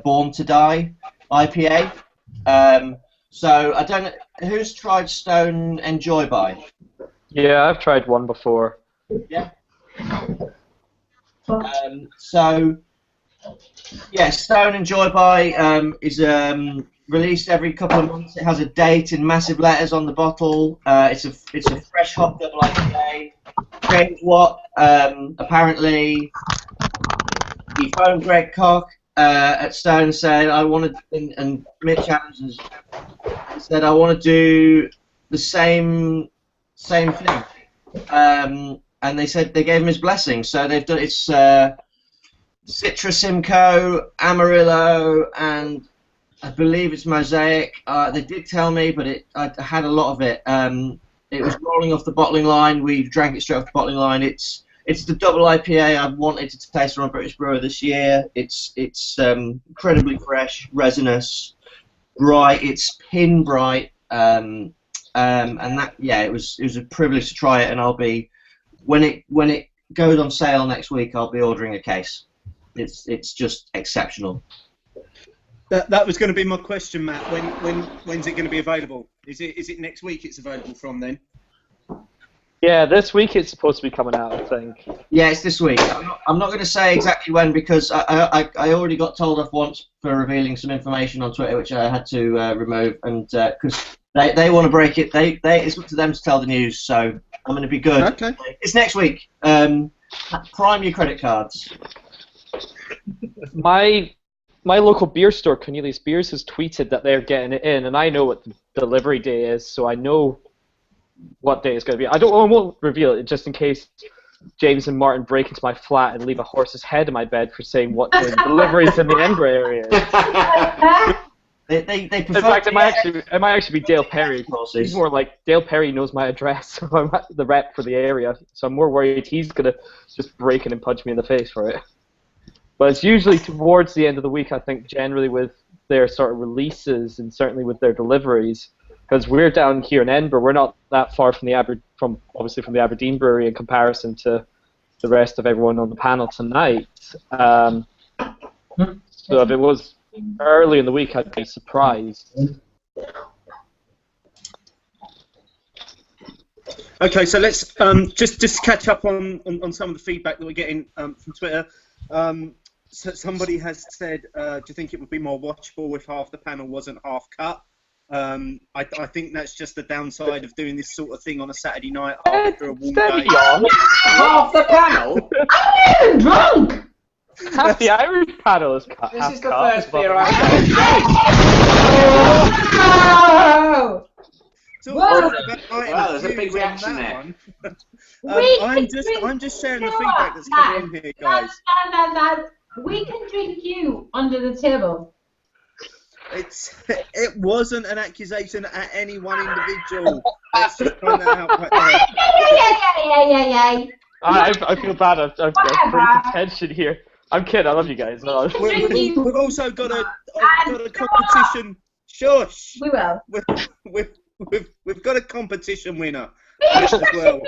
Born to Die IPA. So I don't know who's tried Stone Enjoy By. Yeah, I've tried one before. Yeah. So. Yes, Stone Enjoy By is released every couple of months. It has a date in massive letters on the bottle. It's a fresh hop double IPA. James Watt apparently he phoned Greg Koch at Stone and said I wanted, and Mitch Adams said I want to do the same thing. And they said they gave him his blessing. So they've done it's. Citra Simcoe, Amarillo, and I believe it's Mosaic. They did tell me, but I had a lot of it. It was rolling off the bottling line. We drank it straight off the bottling line. It's the double IPA I've wanted to taste from a British brewer this year. It's incredibly fresh, resinous, bright. It's pin bright, and that it was a privilege to try it. And I'll be when it goes on sale next week, I'll be ordering a case. It's just exceptional. That was going to be my question, Matt. When's it going to be available? Is it next week? It's available from then. Yeah, this week it's supposed to be coming out, I think. Yeah, it's this week. I'm not going to say exactly when because I already got told off once for revealing some information on Twitter, which I had to remove, and because they want to break it, it's up to them to tell the news. So I'm going to be good. Okay. It's next week. Prime your credit cards. My local beer store, Cornelius Beers, has tweeted that they're getting it in, and I know what the delivery day is, so I know what day it's going to be. I won't reveal it just in case James and Martin break into my flat and leave a horse's head in my bed for saying what day the delivery is in the Edinburgh area. They in fact, it might actually be Dale Perry. He's more like Dale Perry knows my address, so I'm the rep for the area. So I'm more worried he's gonna just break in and punch me in the face for it. But it's usually towards the end of the week, I think, generally with their sort of releases and certainly with their deliveries. Because we're down here in Edinburgh, we're not that far from the Aberdeen brewery in comparison to the rest of everyone on the panel tonight. So if it was early in the week, I'd be surprised. Okay, so let's just catch up on some of the feedback that we're getting from Twitter. So somebody has said, do you think it would be more watchable if half the panel wasn't half cut? I think that's just the downside of doing this sort of thing on a Saturday night after a warm day. Half the panel? I'm even drunk! Half the Irish panel is cut. This is the first beer I've had. Oh! So Whoa. Wow, there's a big reaction there. I'm just sharing the feedback that's coming in here, guys. We can drink you under the table. It wasn't an accusation at any one individual. Let's just find that out right there. I feel bad. I've got tension here. I'm kidding. I love you guys. We've also got a competition. Shush. We will. We've got a competition winner as well.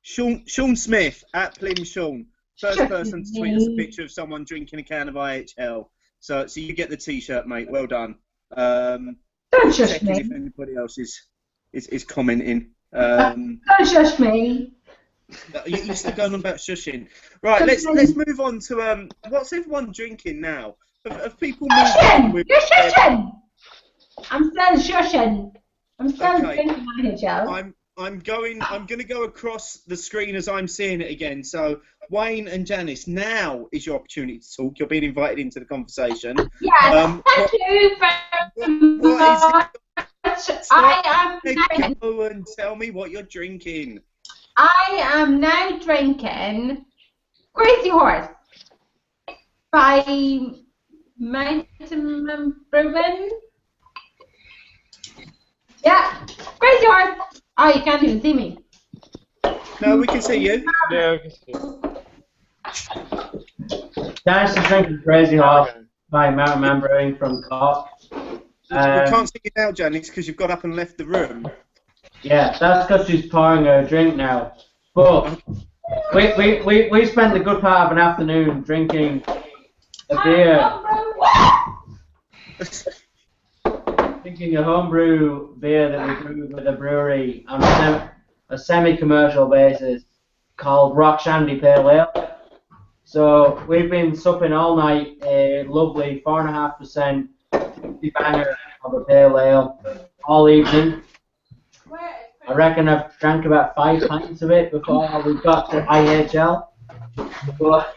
Sean Smith at Plim Sean. First person to tweet us a picture of someone drinking a can of IHL. So you get the T-shirt, mate. Well done. Don't shush me. If anybody else is commenting. Don't shush me. You're still going on about shushing. Right, let's move on to what's everyone drinking now? Have people moved on with? You're shushing. I'm still shushing. I'm still drinking IHL. I'm going to go across the screen as I'm seeing it again. So Wayne and Janice, now is your opportunity to talk. You're being invited into the conversation. Yes, thank you very much. Go and tell me what you're drinking. I am now drinking Crazy Horse by Mountain Brewing. Yeah, Crazy Horse. Oh, you can't even see me. No, we can see you. Yeah, we can see you. Dennis is drinking Crazy Horse by Mountain Man Brewing from Cork. We can't see you now, Janice, because you've got up and left the room. Yeah, that's because she's pouring her drink now. But we spent a good part of an afternoon drinking a beer. Drinking a homebrew beer that we brewed with a brewery on a semi-commercial basis called Rock Shandy Pale Ale. So we've been supping all night a lovely 4.5% banger of a pale ale all evening. I reckon I've drank about 5 pints of it before we got to IHL. But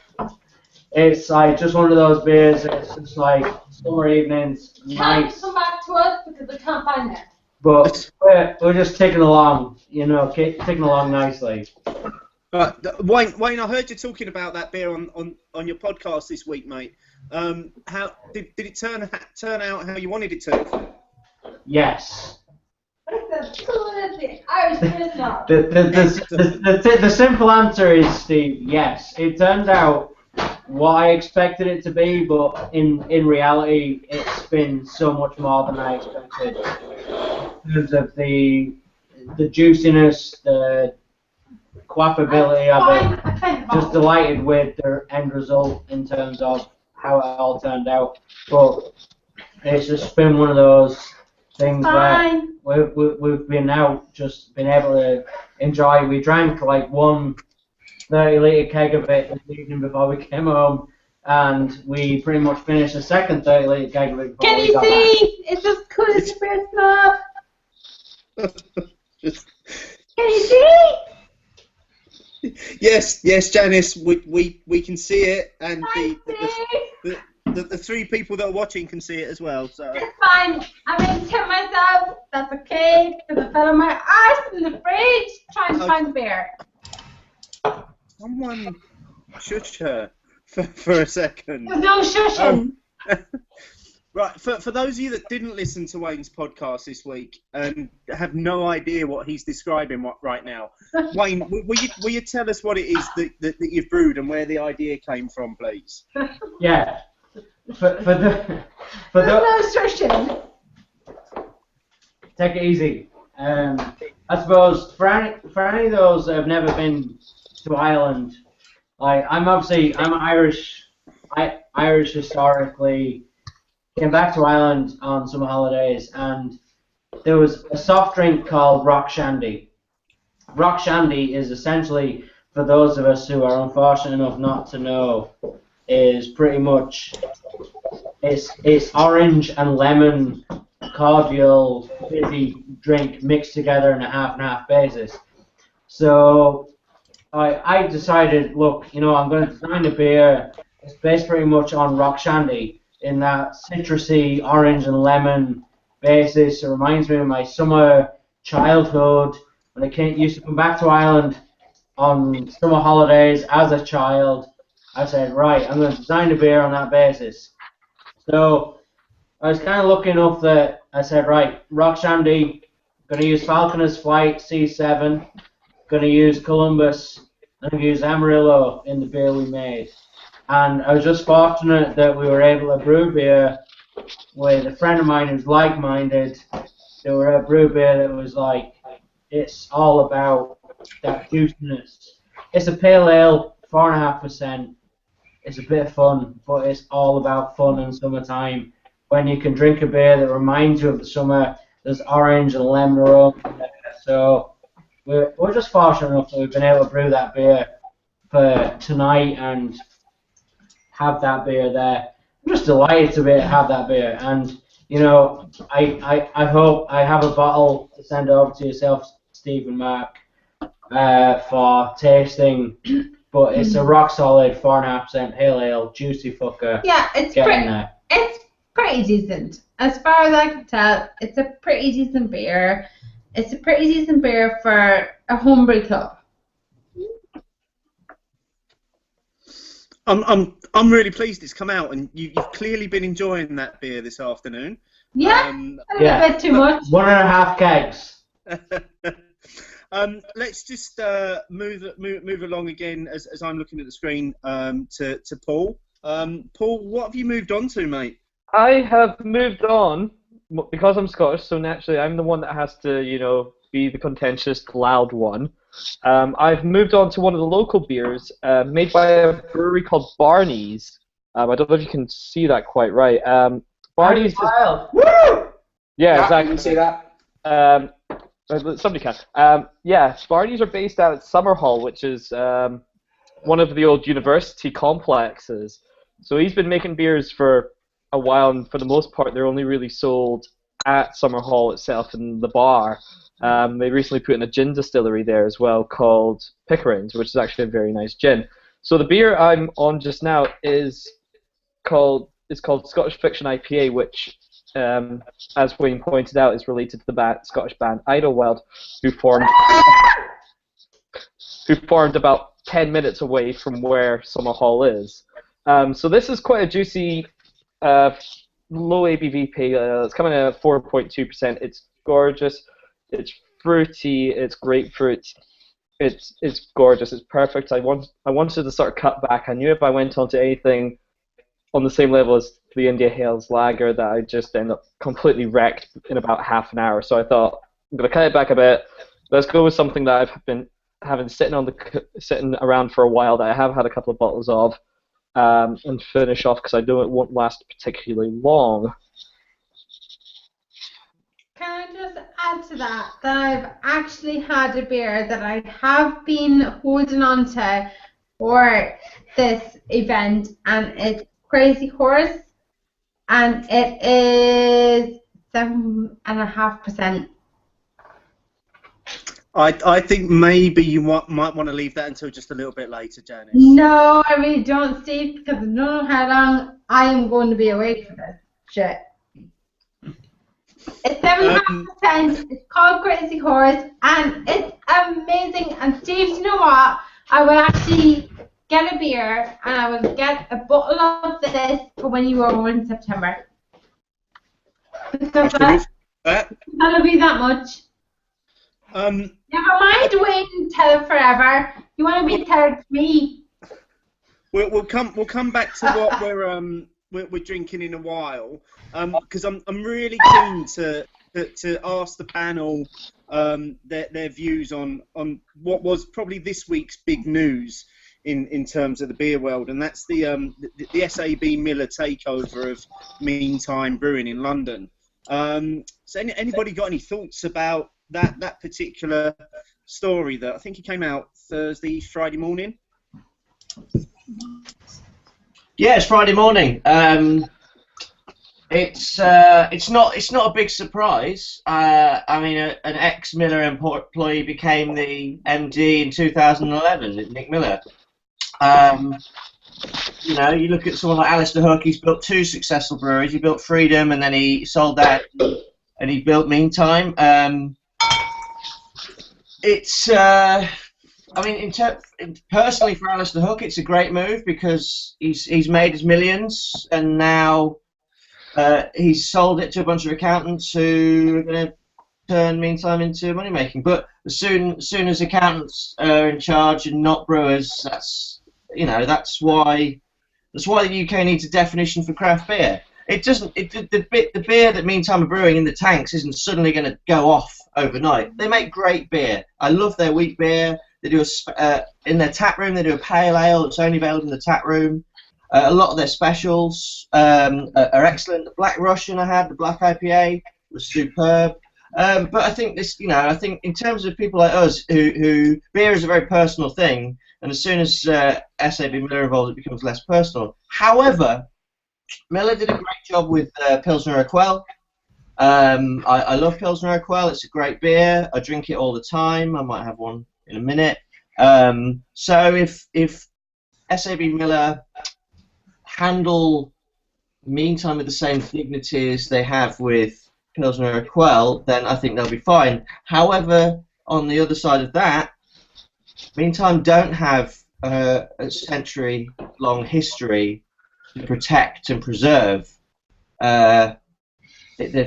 it's like just one of those beers. It's just like summer evenings, nice. Come back to us because I can't find it. But we're just ticking along, you know, ticking along nicely. Wayne, I heard you talking about that beer on your podcast this week, mate. How did it turn out how you wanted it to? Yes. The The simple answer is, Steve, yes. It turned out what I expected it to be, but in reality, it's been so much more than I expected. In terms of the juiciness, the quaffability of it, just delighted with the end result in terms of how it all turned out. But it's just been one of those things where we've been out, just been able to enjoy. We drank like one 30-litre keg of it this evening before we came home, and we pretty much finished the second 30-litre keg of it before we got back. Can you see? It's just cool as a beer snob. Can you see? Yes, Janice, we can see it, and the 3 people that are watching can see it as well. So it's fine. I'm into myself. That's okay because I fell on my arse in the fridge trying to find beer. Someone shush her for a second. There's no shushing. Right, for those of you that didn't listen to Wayne's podcast this week and have no idea what he's describing right now, Wayne, will you tell us what it is that you've brewed and where the idea came from, please? Yeah. For no shushing. Take it easy. I suppose for any of those that have never been to Ireland, like I'm Irish. Irish historically. Came back to Ireland on summer holidays, and there was a soft drink called Rock Shandy. Rock Shandy is essentially, for those of us who are unfortunate enough not to know, is pretty much it's orange and lemon cordial fizzy drink mixed together in a half and half basis. So I decided, look, you know, I'm going to design a beer. It's based pretty much on Rock Shandy in that citrusy orange and lemon basis. It reminds me of my summer childhood when I used to come back to Ireland on summer holidays as a child. I said, right, I'm going to design a beer on that basis. So I was kind of lucky enough that I said, right, Rock Shandy, going to use Falconer's Flight C7, going to use Columbus, and I'm going to use Amarillo in the beer we made. And I was just fortunate that we were able to brew beer with a friend of mine who's like-minded. They were a brew beer that was like, it's all about that juiciness. It's a pale ale, 4.5%. It's a bit of fun, but it's all about fun in summertime. When you can drink a beer that reminds you of the summer, there's orange and lemon aroma in there. So we're just fortunate enough that we've been able to brew that beer for tonight and have that beer there. I'm just delighted to be able to have that beer, and you know, I hope I have a bottle to send over to yourself, Steve and Mark for tasting, but it's a rock solid 4.5% pale ale, juicy fucker. Yeah, it's pretty decent. As far as I can tell, it's a pretty decent beer. It's a pretty decent beer for a homebrew club. I'm really pleased it's come out, and you've clearly been enjoying that beer this afternoon. Yeah, a little bit too much. 1.5 kegs. Let's just move along again as I'm looking at the screen to Paul. Paul, what have you moved on to, mate? I have moved on because I'm Scottish, so naturally I'm the one that has to, be the contentious, loud one. I've moved on to one of the local beers made by a brewery called Barney's. I don't know if you can see that quite right. Barney's. Woo! Yeah, exactly. I can see that. Somebody can. Yeah, Barney's are based out at Summerhall, which is one of the old university complexes. So he's been making beers for a while, and for the most part, they're only really sold at Summerhall itself in the bar. They recently put in a gin distillery there as well called Pickering's, which is actually a very nice gin. So the beer I'm on just now is called Scottish Fiction IPA, which, as Wayne pointed out, is related to the Scottish band Idlewild, who formed about 10 minutes away from where Summerhall is. So this is quite a juicy, low ABV pale. It's coming in at 4.2%. It's gorgeous. It's fruity. It's grapefruit. It's gorgeous. It's perfect. I wanted to sort of cut back. I knew if I went on to anything on the same level as the India Hales Lager that I'd just end up completely wrecked in about half an hour. So I thought, I'm going to cut it back a bit. Let's go with something that I've been having sitting around for a while that I have had a couple of bottles of, and finish off because I know it won't last particularly long. Can I just add to that I've actually had a beer that I have been holding on to for this event, and it's Crazy Horse, and it is 7.5%. I think maybe you might want to leave that until just a little bit later, Janice. No, I really don't, Steve, because I don't know how long I am going to be awake for this shit. It's 7.5%. It's called Crazy Horse, and it's amazing. And Steve, you know what? I will actually get a beer, and I will get a bottle of this for when you are over in September. Because that'll be that much. Never mind waiting till forever. You want to be tethered to me. We'll come back to what we're drinking in a while, because I'm really keen to ask the panel their views on what was probably this week's big news in terms of the beer world, and that's the SAB Miller takeover of Meantime Brewing in London. So anybody got any thoughts about that particular story? That I think it came out Friday morning. Yeah, it's Friday morning. It's not a big surprise. I mean, an ex-Miller employee became the MD in 2011, Nick Miller. You know, you look at someone like Alistair Hook. He's built two successful breweries. He built Freedom, and then he sold that, and he built Meantime. I mean, personally for Alistair Hook, it's a great move because he's made his millions, and now he's sold it to a bunch of accountants who are going to turn Meantime into money making. But as soon as accountants are in charge and not brewers, that's why the UK needs a definition for craft beer. It doesn't. The beer that Meantime are brewing in the tanks isn't suddenly going to go off overnight. They make great beer. I love their wheat beer. They do in their tap room. They do a pale ale that's only available in the tap room. A lot of their specials are excellent. The Black Russian I had, the Black IPA, was superb. But I think I think in terms of people like us, who beer is a very personal thing, and as soon as SAB Miller involved, it becomes less personal. However, Miller did a great job with Pilsner Urquell. I love Pilsner Urquell. It's a great beer. I drink it all the time. I might have one in a minute. So if SAB Miller handle Meantime with the same dignity as they have with Pilsner Urquell, then I think they'll be fine. However, on the other side of that, Meantime don't have a century-long history to protect and preserve. They've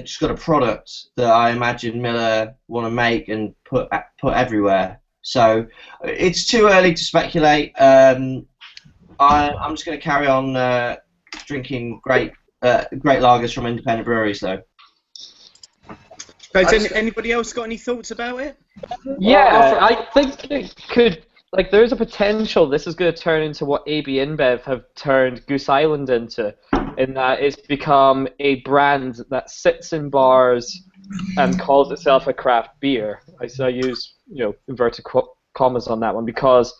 just got a product that I imagine Miller want to make and put everywhere. So it's too early to speculate. I'm just going to carry on drinking great lagers from independent breweries, though. Has anybody else got any thoughts about it? Yeah, I think it could. Like, there's a potential this is going to turn into what AB InBev have turned Goose Island into, in that it's become a brand that sits in bars and calls itself a craft beer. I use, inverted commas on that one, because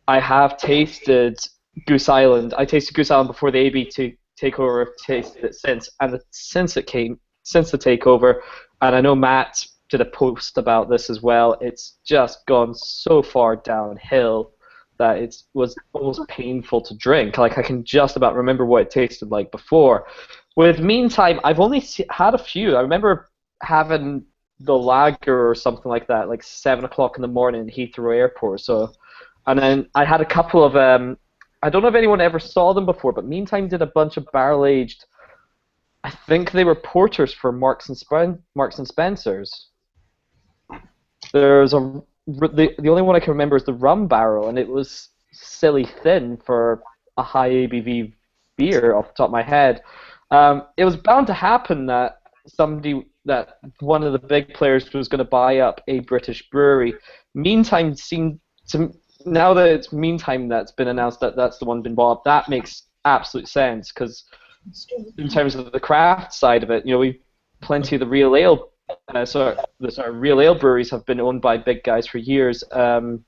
I have tasted Goose Island. I tasted Goose Island before the AB takeover. I've tasted it since, and since the takeover, and I know Matt did a post about this as well. It's just gone so far downhill that it was almost painful to drink. Like, I can just about remember what it tasted like before. With Meantime, I've only had a few. I remember having the lager or something like that, like 7 o'clock in the morning in Heathrow Airport. So, and then I had a couple of, I don't know if anyone ever saw them before, but Meantime did a bunch of barrel-aged, I think they were porters for Marks and Spencer's. There's the only one I can remember is the rum barrel, and it was silly thin for a high ABV beer off the top of my head. It was bound to happen that one of the big players was going to buy up a British brewery. Meantime seemed to, now that it's Meantime that's been announced that that's the one been bought up, that makes absolute sense, because in terms of the craft side of it, we've plenty of the real ale. The real ale breweries have been owned by big guys for years.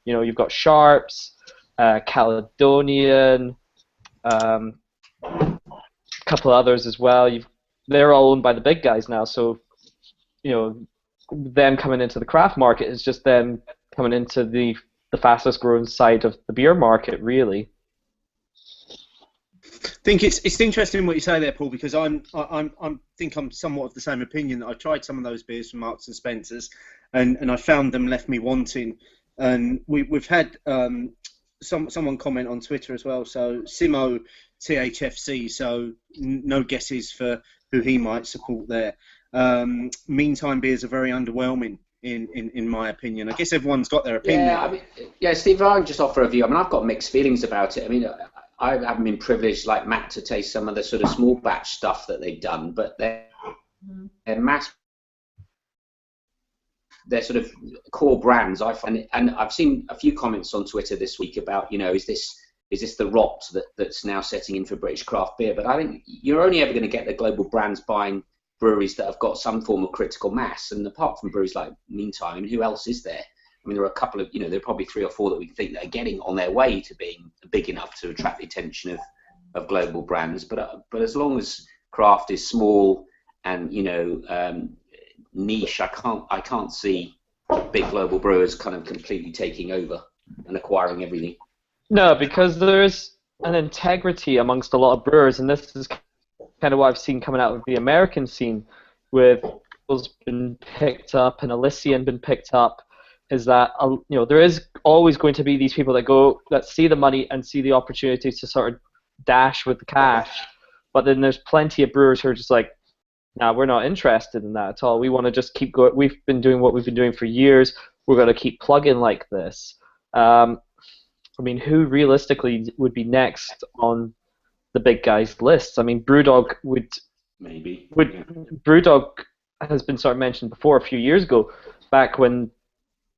You've got Sharps, Caledonian, a couple of others as well. They're all owned by the big guys now. So, them coming into the craft market is just them coming into the fastest growing side of the beer market, really. I think it's interesting what you say there, Paul, because I think I'm somewhat of the same opinion. That I tried some of those beers from Marks and Spencer's, and I found them left me wanting. And we've had someone comment on Twitter as well. So Simo THFC. So no guesses for who he might support there. Meantime beers are very underwhelming in my opinion. I guess everyone's got their opinion. Yeah, Steve, I can just offer a view. I've got mixed feelings about it. I haven't been privileged like Matt to taste some of the sort of small batch stuff that they've done, but they're sort of core brands. I find, and I've seen a few comments on Twitter this week about, is this the rot that's now setting in for British craft beer? But I think you're only ever going to get the global brands buying breweries that have got some form of critical mass, and apart from breweries like Meantime, who else is there? There are a couple of, there are probably 3 or 4 that we think that are getting on their way to being big enough to attract the attention of global brands. But as long as craft is small and niche, I can't see big global brewers kind of completely taking over and acquiring everything. No, because there's an integrity amongst a lot of brewers, and this is kind of what I've seen coming out of the American scene, with what's been picked up and Elysian been picked up. Is that there is always going to be these people that see the money and see the opportunity to sort of dash with the cash, but then there's plenty of brewers who are just like, nah, we're not interested in that at all. We want to just keep going. We've been doing what we've been doing for years. We're going to keep plugging like this. Who realistically would be next on the big guys' lists? BrewDog BrewDog has been sort of mentioned before a few years ago, back when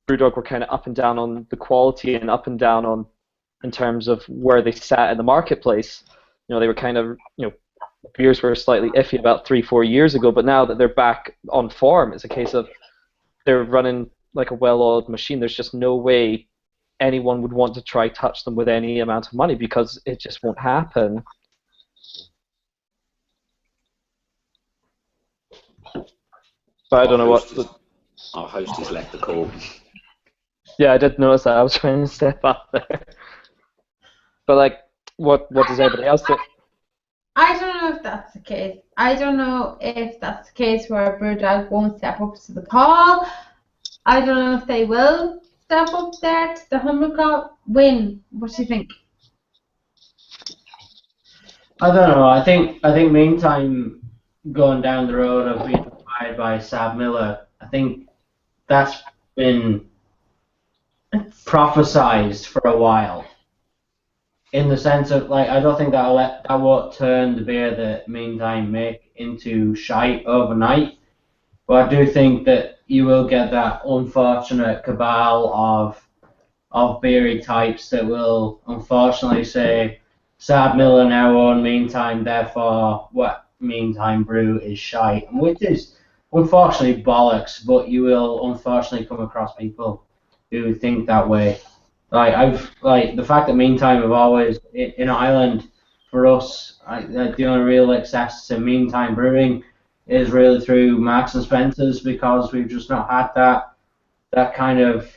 BrewDog were kind of up and down on the quality and up and down in terms of where they sat in the marketplace. They were kind of, beers were slightly iffy about 3-4 years ago, but now that they're back on form, it's a case of they're running like a well-oiled machine. There's just no way anyone would want to try touch them with any amount of money, because it just won't happen. But I don't know what. Our host has left the call. Yeah, I did notice that. I was trying to step up there. But like, what does everybody else think? I don't know if that's the case. I don't know if that's the case where Brewdog won't step up to the call. I don't know if they will step up there to the humble call. Win. What do you think? I don't know. I think meantime going down the road of being acquired by Saab Miller, I think that's been prophesized for a while. In the sense of, like, I don't think that won't turn the beer that meantime make into shite overnight. But I do think that you will get that unfortunate cabal of beery types that will unfortunately say Saab Miller now own Meantime, therefore what Meantime brew is shite, which is unfortunately bollocks. But you will unfortunately come across people who think that way. Like the fact that Meantime have always in Ireland for us, the only real access to Meantime brewing is really through Marks and Spencers, because we've just not had that kind of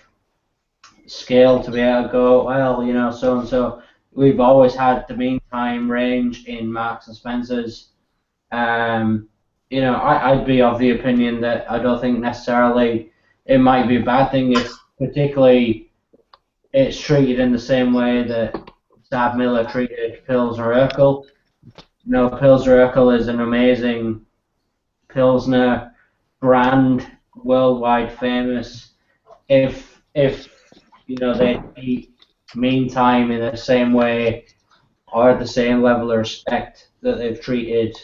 scale to be able to go, well, you know, so and so. We've always had the Meantime range in Marks and Spencers. You know, I'd be of the opinion that I don't think necessarily it might be a bad thing if particularly it's treated in the same way that Saab Miller treated Pilsner Urquell. You know, Pilsner Urquell is an amazing Pilsner brand, worldwide famous. If you know they treat Meantime in the same way or at the same level of respect that they've treated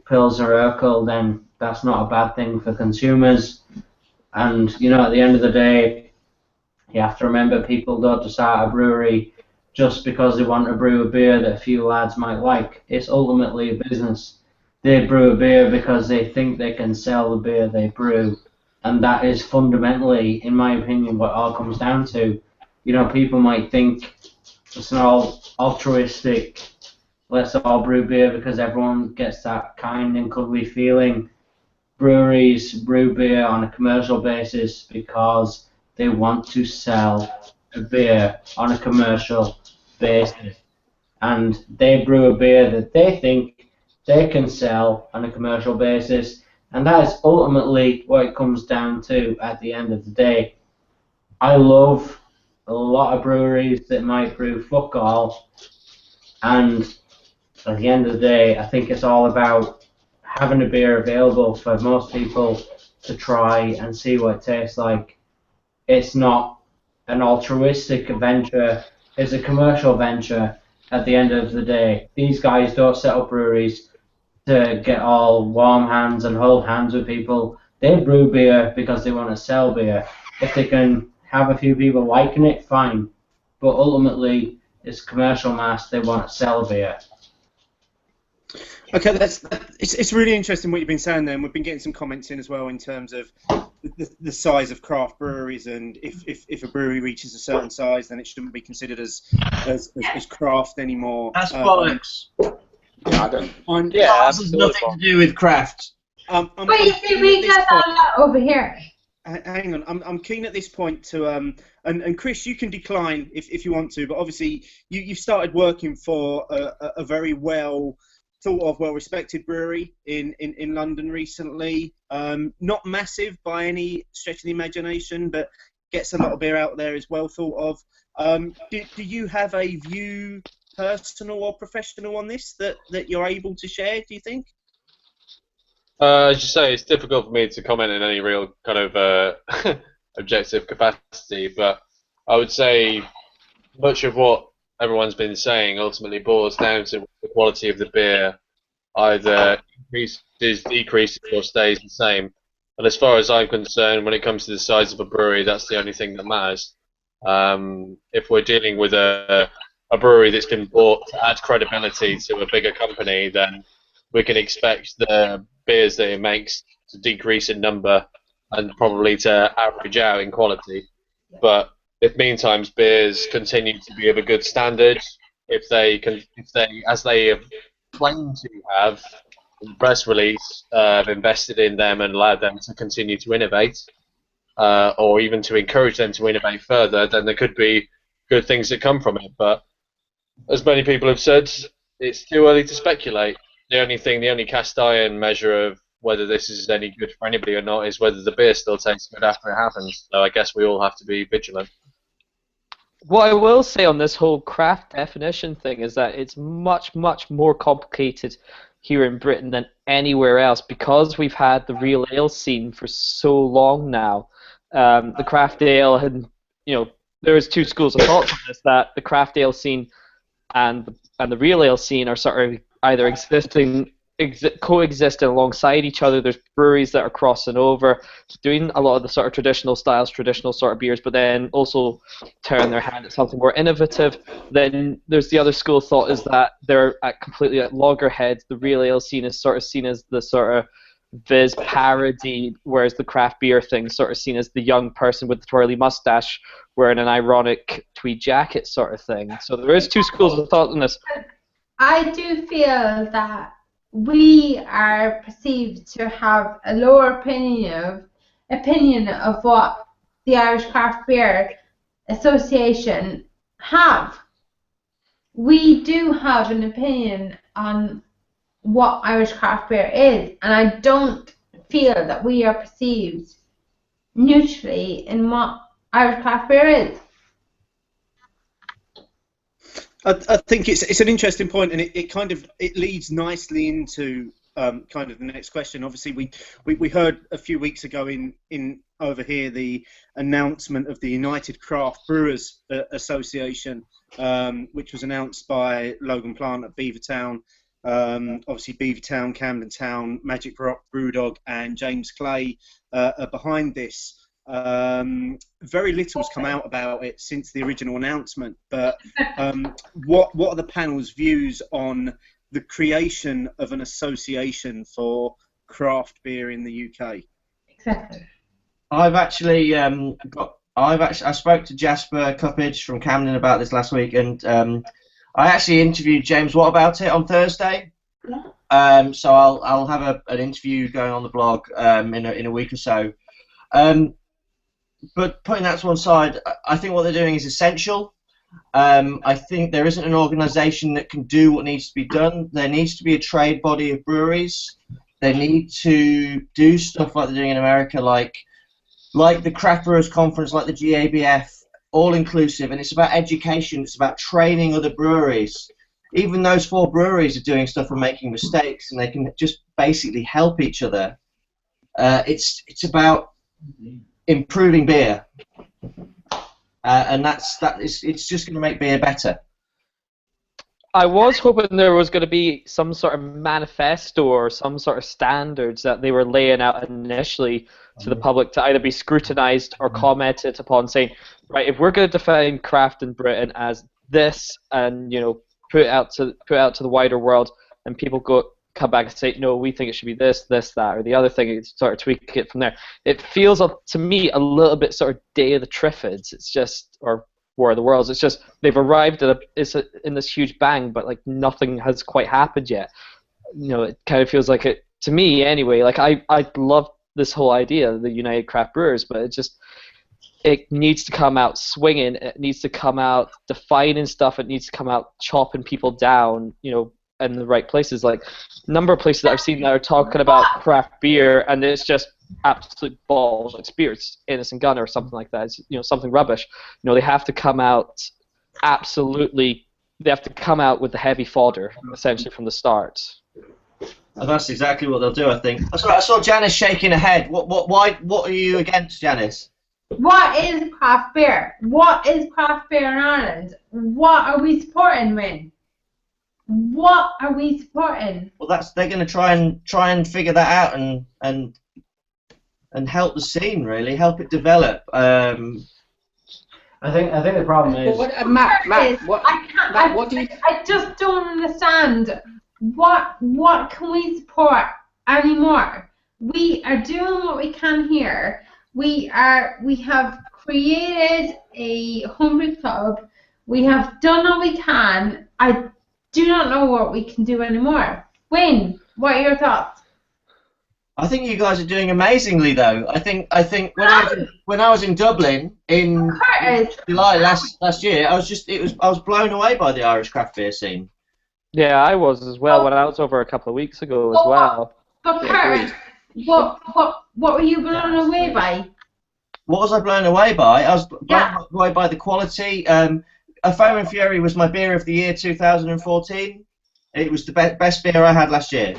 Pilsner Urquell, then that's not a bad thing for consumers. And you know, at the end of the day, you have to remember people don't just start a brewery just because they want to brew a beer that a few lads might like. It's ultimately a business. They brew a beer because they think they can sell the beer they brew. And that is fundamentally, in my opinion, what it all comes down to. You know, people might think it's an all altruistic, let's all brew beer because everyone gets that kind and cuddly feeling. Breweries brew beer on a commercial basis because they want to sell a beer on a commercial basis. And they brew a beer that they think they can sell on a commercial basis. And that is ultimately what it comes down to at the end of the day. I love a lot of breweries that might brew fuck all. And at the end of the day, I think it's all about having a beer available for most people to try and see what it tastes like. It's not an altruistic venture, it's a commercial venture at the end of the day. These guys don't set up breweries to get all warm hands and hold hands with people. They brew beer because they want to sell beer. If they can have a few people liking it, fine. But ultimately, it's commercial mass, they want to sell beer. Okay, it's really interesting what you've been saying there, and we've been getting some comments in as well in terms of the size of craft breweries, and if a brewery reaches a certain size, then it shouldn't be considered as craft anymore. That's bollocks. Yeah, I don't. Yeah, This has nothing to do with craft. But you see, we get that a lot over here. Hang on, I'm keen at this point to and Chris, you can decline if you want to, but obviously you've started working for a very well thought of, well respected brewery in London recently. Not massive by any stretch of the imagination, but gets a lot of beer out there, is well thought of. Do you have a view, personal or professional, on this that you're able to share, do you think? As you say, it's difficult for me to comment in any real kind of objective capacity, but I would say much of what everyone's been saying ultimately boils down to the quality of the beer either increases, decreases, or stays the same. And as far as I'm concerned, when it comes to the size of a brewery, that's the only thing that matters. If we're dealing with a brewery that's been bought to add credibility to a bigger company, then we can expect the beers that it makes to decrease in number and probably to average out in quality. But if Meantime's beers continue to be of a good standard, if they as they have claimed to have the press release invested in them and allowed them to continue to innovate, or even to encourage them to innovate further, then there could be good things that come from it. But as many people have said, it's too early to speculate. The only cast iron measure of whether this is any good for anybody or not is whether the beer still tastes good after it happens. So I guess we all have to be vigilant. What I will say on this whole craft definition thing is that it's much, much more complicated here in Britain than anywhere else because we've had the real ale scene for so long now. The craft ale had, there's two schools of thought on this, that the craft ale scene and the real ale scene are sort of either coexisting alongside each other. There's breweries that are crossing over, doing a lot of the sort of traditional styles, traditional sort of beers, but then also turn their hand at something more innovative. Then there's the other school of thought is that they're completely at loggerheads. The real ale scene is sort of seen as the sort of Viz parody, whereas the craft beer thing is sort of seen as the young person with the twirly mustache wearing an ironic tweed jacket sort of thing. So there is two schools of thought in this. I do feel that we are perceived to have a lower opinion of what the Irish Craft Beer Association have. We do have an opinion on what Irish craft beer is, and I don't feel that we are perceived neutrally in what Irish craft beer is. I think it's an interesting point, and it leads nicely into kind of the next question. Obviously, we heard a few weeks ago in over here the announcement of the United Craft Brewers Association, which was announced by Logan Plant at Beavertown. Obviously, Beavertown, Camden Town, Magic Rock, Brewdog, and James Clay are behind this. Very little's come out about it since the original announcement, but what are the panel's views on the creation of an association for craft beer in the UK? Exactly. I spoke to Jasper Cuppage from Camden about this last week, and I actually interviewed James Watt about it on Thursday. Yeah. So I'll have an interview going on the blog in a week or so. But putting that to one side, I think what they're doing is essential. I think there isn't an organisation that can do what needs to be done. There needs to be a trade body of breweries. They need to do stuff like they're doing in America, like the Craft Brewers Conference, like the GABF, all inclusive. And it's about education. It's about training other breweries. Even those 4 breweries are doing stuff and making mistakes, and they can just basically help each other. It's about improving beer, and it's just going to make beer better. I was hoping there was going to be some sort of manifesto or some sort of standards that they were laying out initially to the public to either be scrutinized or commented upon, saying, right, if we're going to define craft in Britain as this, and put it out to the wider world, and people come back and say, no, we think it should be this, that, or the other thing, and sort of tweak it from there. It feels to me a little bit sort of Day of the Triffids. It's just, or War of the Worlds. It's just they've arrived in this huge bang, but like nothing has quite happened yet. It kind of feels like it to me anyway. Like I love this whole idea of the United Craft Brewers, but it needs to come out swinging. It needs to come out defining stuff. It needs to come out chopping people down. In the right places. Like a number of places that I've seen that are talking about craft beer, and it's just absolute balls, like Spirits, Innocent Gun, or something like that. It's something rubbish. They have to come out absolutely. They have to come out with the heavy fodder essentially from the start. And that's exactly what they'll do, I think. I saw Janice shaking her head. What are you against, Janice? What is craft beer? What is craft beer in Ireland? What are we supporting, Win? What are we supporting? Well, they're going to try and figure that out and help the scene, really help it develop. I think the problem is. Matt, what do you? I just don't understand. What can we support anymore? We are doing what we can here. We have created a homebrew club. We have done all we can. I do not know what we can do anymore. Wayne, What are your thoughts? I think you guys are doing amazingly, though. I think when I was in Dublin in July last year, I was blown away by the Irish craft beer scene. Yeah, I was as well when I was over a couple of weeks ago as well. But Curtis, what were you blown away by? What was I blown away by? I was blown away by the quality. A Foam and Fury was my beer of the year 2014. It was the best beer I had last year.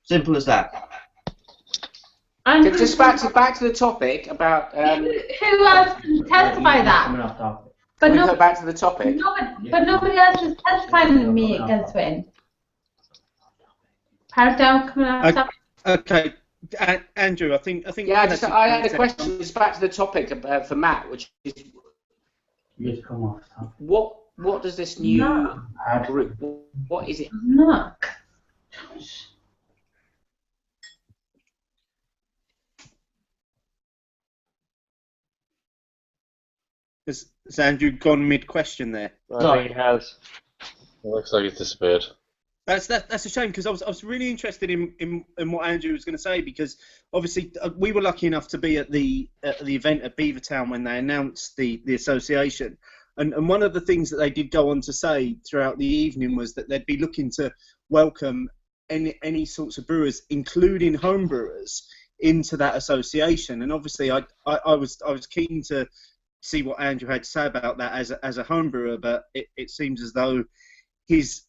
Simple as that. And Just back to the topic about. Who else can testify that? But go back to the topic. But nobody else is testifying to me against Win. Part down coming off top. Okay, Andrew, I think. Yeah, I had a question. Just back to the topic for Matt, which is. You've come off top. What does this new group? What is it? Look. Has Andrew gone mid-question there? I think he has. It looks like he's disappeared. That's a shame because I was really interested in what Andrew was going to say, because obviously we were lucky enough to be at the event at Beavertown when they announced the association, and one of the things that they did go on to say throughout the evening was that they'd be looking to welcome any sorts of brewers, including home brewers, into that association. And obviously I was keen to see what Andrew had to say about that as a home brewer, but it seems as though his,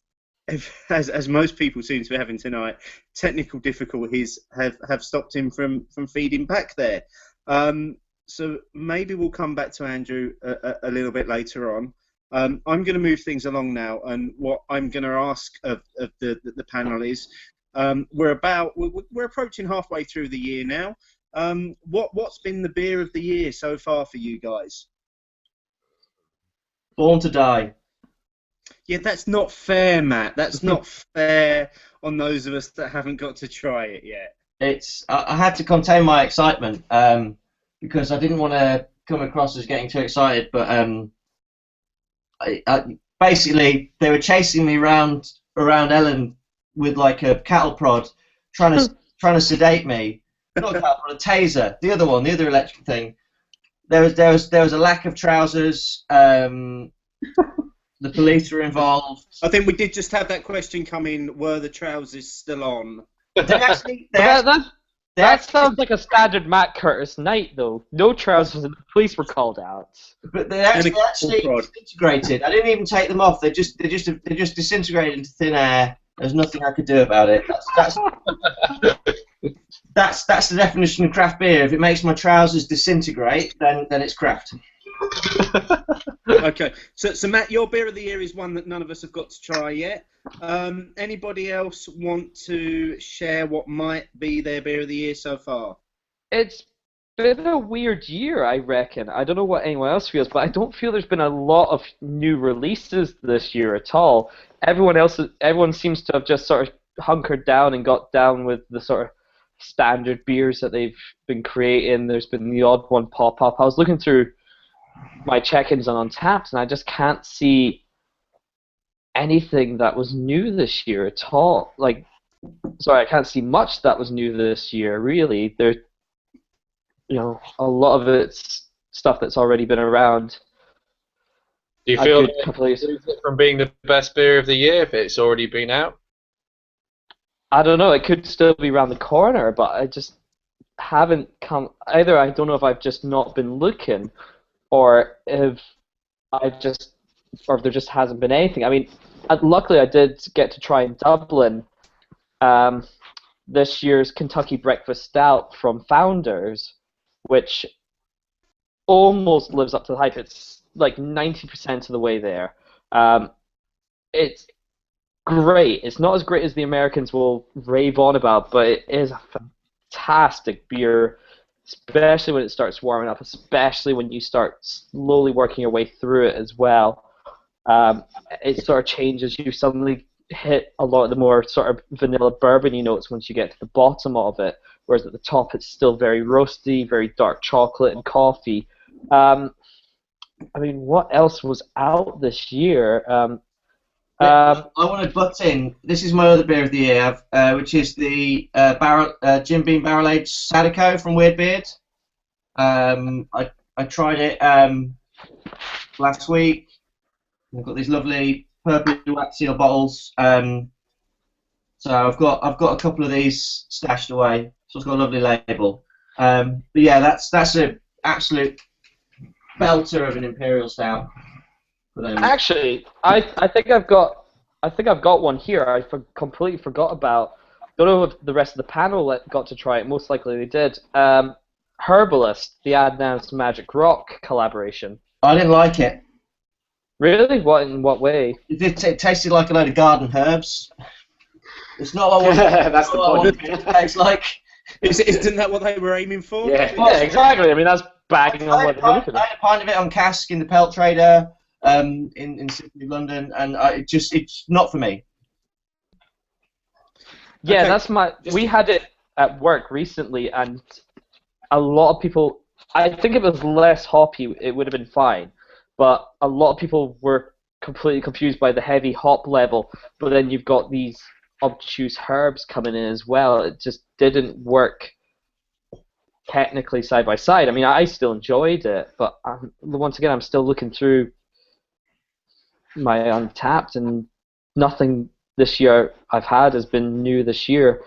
as most people seem to be having tonight, technical difficulties have stopped him from feeding back there. So maybe we'll come back to Andrew a little bit later on. I'm going to move things along now, and what I'm going to ask of the panel is, we're approaching halfway through the year now. What's been the beer of the year so far for you guys? Born to Die. Yeah, that's not fair, Matt. That's not fair on those of us that haven't got to try it yet. I had to contain my excitement because I didn't want to come across as getting too excited. But basically, they were chasing me around Ellen with like a cattle prod, trying to sedate me. Not a cattle prod, a taser. The other one, the other electric thing. There was a lack of trousers. The police were involved. I think we did just have that question come in. Were the trousers still on? That sounds like a standard Matt Curtis night, though. No trousers, and the police were called out. But they actually disintegrated. I didn't even take them off. They just disintegrated into thin air. There's nothing I could do about it. That's the definition of craft beer. If it makes my trousers disintegrate, then it's craft. Okay, so Matt, your beer of the year is one that none of us have got to try yet. Anybody else want to share what might be their beer of the year so far? It's been a weird year, I reckon. I don't know what anyone else feels, but I don't feel there's been a lot of new releases this year at all. Everyone seems to have just sort of hunkered down and got down with the sort of standard beers that they've been creating. There's been the odd one pop up. I was looking through my check-ins on Untappd, and I just can't see anything that was new this year at all. I can't see much that was new this year, really. A lot of it's stuff that's already been around. Do you feel it from being the best beer of the year if it's already been out? I don't know. It could still be around the corner, but I just haven't come. Either I don't know if I've just not been looking, or if there just hasn't been anything. I mean, luckily I did get to try in Dublin this year's Kentucky Breakfast Stout from Founders, which almost lives up to the hype. It's like 90% of the way there. It's great. It's not as great as the Americans will rave on about, but it is a fantastic beer, especially when it starts warming up, especially when you start slowly working your way through it as well. It sort of changes. You suddenly hit a lot of the more sort of vanilla bourbony notes once you get to the bottom of it, whereas at the top it's still very roasty, very dark chocolate and coffee. I mean, what else was out this year? I want to butt in. This is my other beer of the year, which is the Jim Beam Barrel Aged Sadako from Weird Beard. I tried it last week. I've got these lovely purple wax seal bottles. So I've got a couple of these stashed away. So it's got a lovely label. But yeah, that's an absolute belter of an imperial stout. Actually, I think I've got one here. I completely forgot about. Don't know if the rest of the panel got to try it. Most likely they did. Herbalist, the Adnan's Magic Rock collaboration. I didn't like it. Really? In what way? It tasted like a load of garden herbs. It's not what that's the point. It tastes like. Isn't that what they were aiming for? Yeah, exactly. I mean, that's bagging on what they're looking I at. had a pint of it on cask in the Pelt Trader in City of London, and it's not for me. Yeah, Okay. that's my. We had it at work recently, and a lot of people. I think if it was less hoppy, it would have been fine, but a lot of people were completely confused by the heavy hop level. But then you've got these obtuse herbs coming in as well. It just didn't work technically side by side. I mean, I still enjoyed it, but once again, I'm still looking through my Untapped, and nothing this year I've had has been new this year.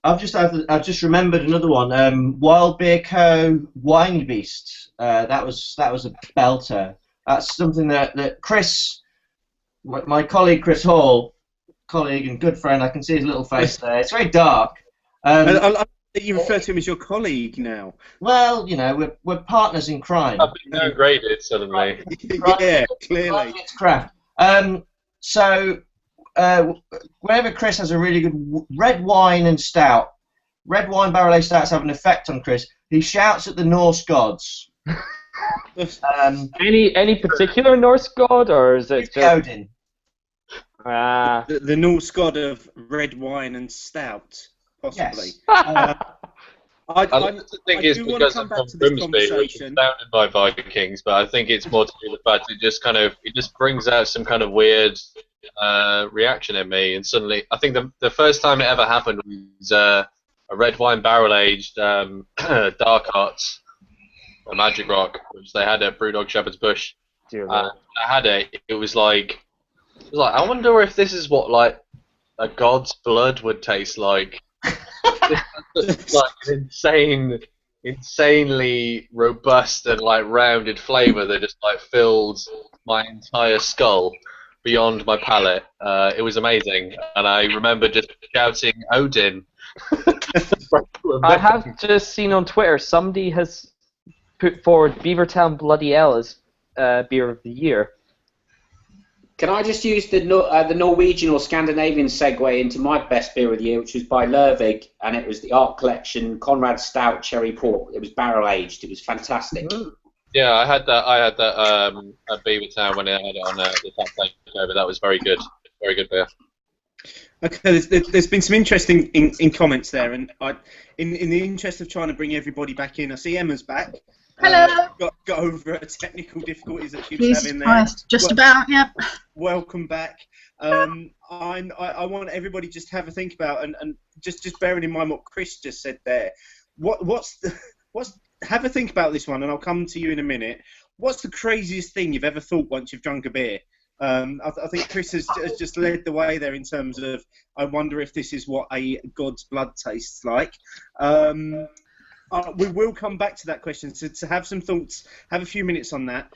I've just remembered another one. Wild Beer Co. Wine Beast. That was a belter. That's something that Chris, my colleague Chris Hall, colleague and good friend. I can see his little face there. It's very dark. You refer to him as your colleague now. Well, we're partners in crime. I've been downgraded suddenly. Yeah, clearly. It's crap. So whenever Chris has a really good red wine and stout, red wine barrel aged stouts have an effect on Chris. He shouts at the Norse gods. Any particular Norse god, or is it just Odin? The Norse god of red wine and stout, possibly. Yes. I like to think it's do want to because come I'm back from to this Grimsby, which is conversation. founded by Vikings, but I think it's more to do with the fact it just brings out some kind of weird reaction in me, and suddenly I think the first time it ever happened was a red wine barrel aged Dark Arts, a Magic Rock, which they had at Brewdog Shepherd's Bush. I had it. It was like I wonder if this is what like a god's blood would taste like. It's like an insanely robust and like rounded flavour that just like filled my entire skull beyond my palate. It was amazing, and I remember just shouting Odin. I have just seen on Twitter somebody has put forward Beavertown Bloody Hell as beer of the year. Can I just use the Norwegian or Scandinavian segue into my best beer of the year, which was by Lervig, and it was the Art Collection Conrad Stout Cherry Port. It was barrel aged. It was fantastic. Yeah, I had that at Beavertown when I had it on the Tap Takeover. That was very good. Very good beer. Okay, there's been some interesting in comments there, and in the interest of trying to bring everybody back in, I see Emma's back. Hello. Got over her technical difficulties that she was Jesus having there. Christ, just about, yep. Welcome back. I want everybody just to have a think about, and just bearing in mind what Chris just said there. Have a think about this one, and I'll come to you in a minute. What's the craziest thing you've ever thought once you've drunk a beer? I think Chris has just led the way there in terms of, I wonder if this is what a god's blood tastes like. We will come back to that question, so to have some thoughts, have a few minutes on that.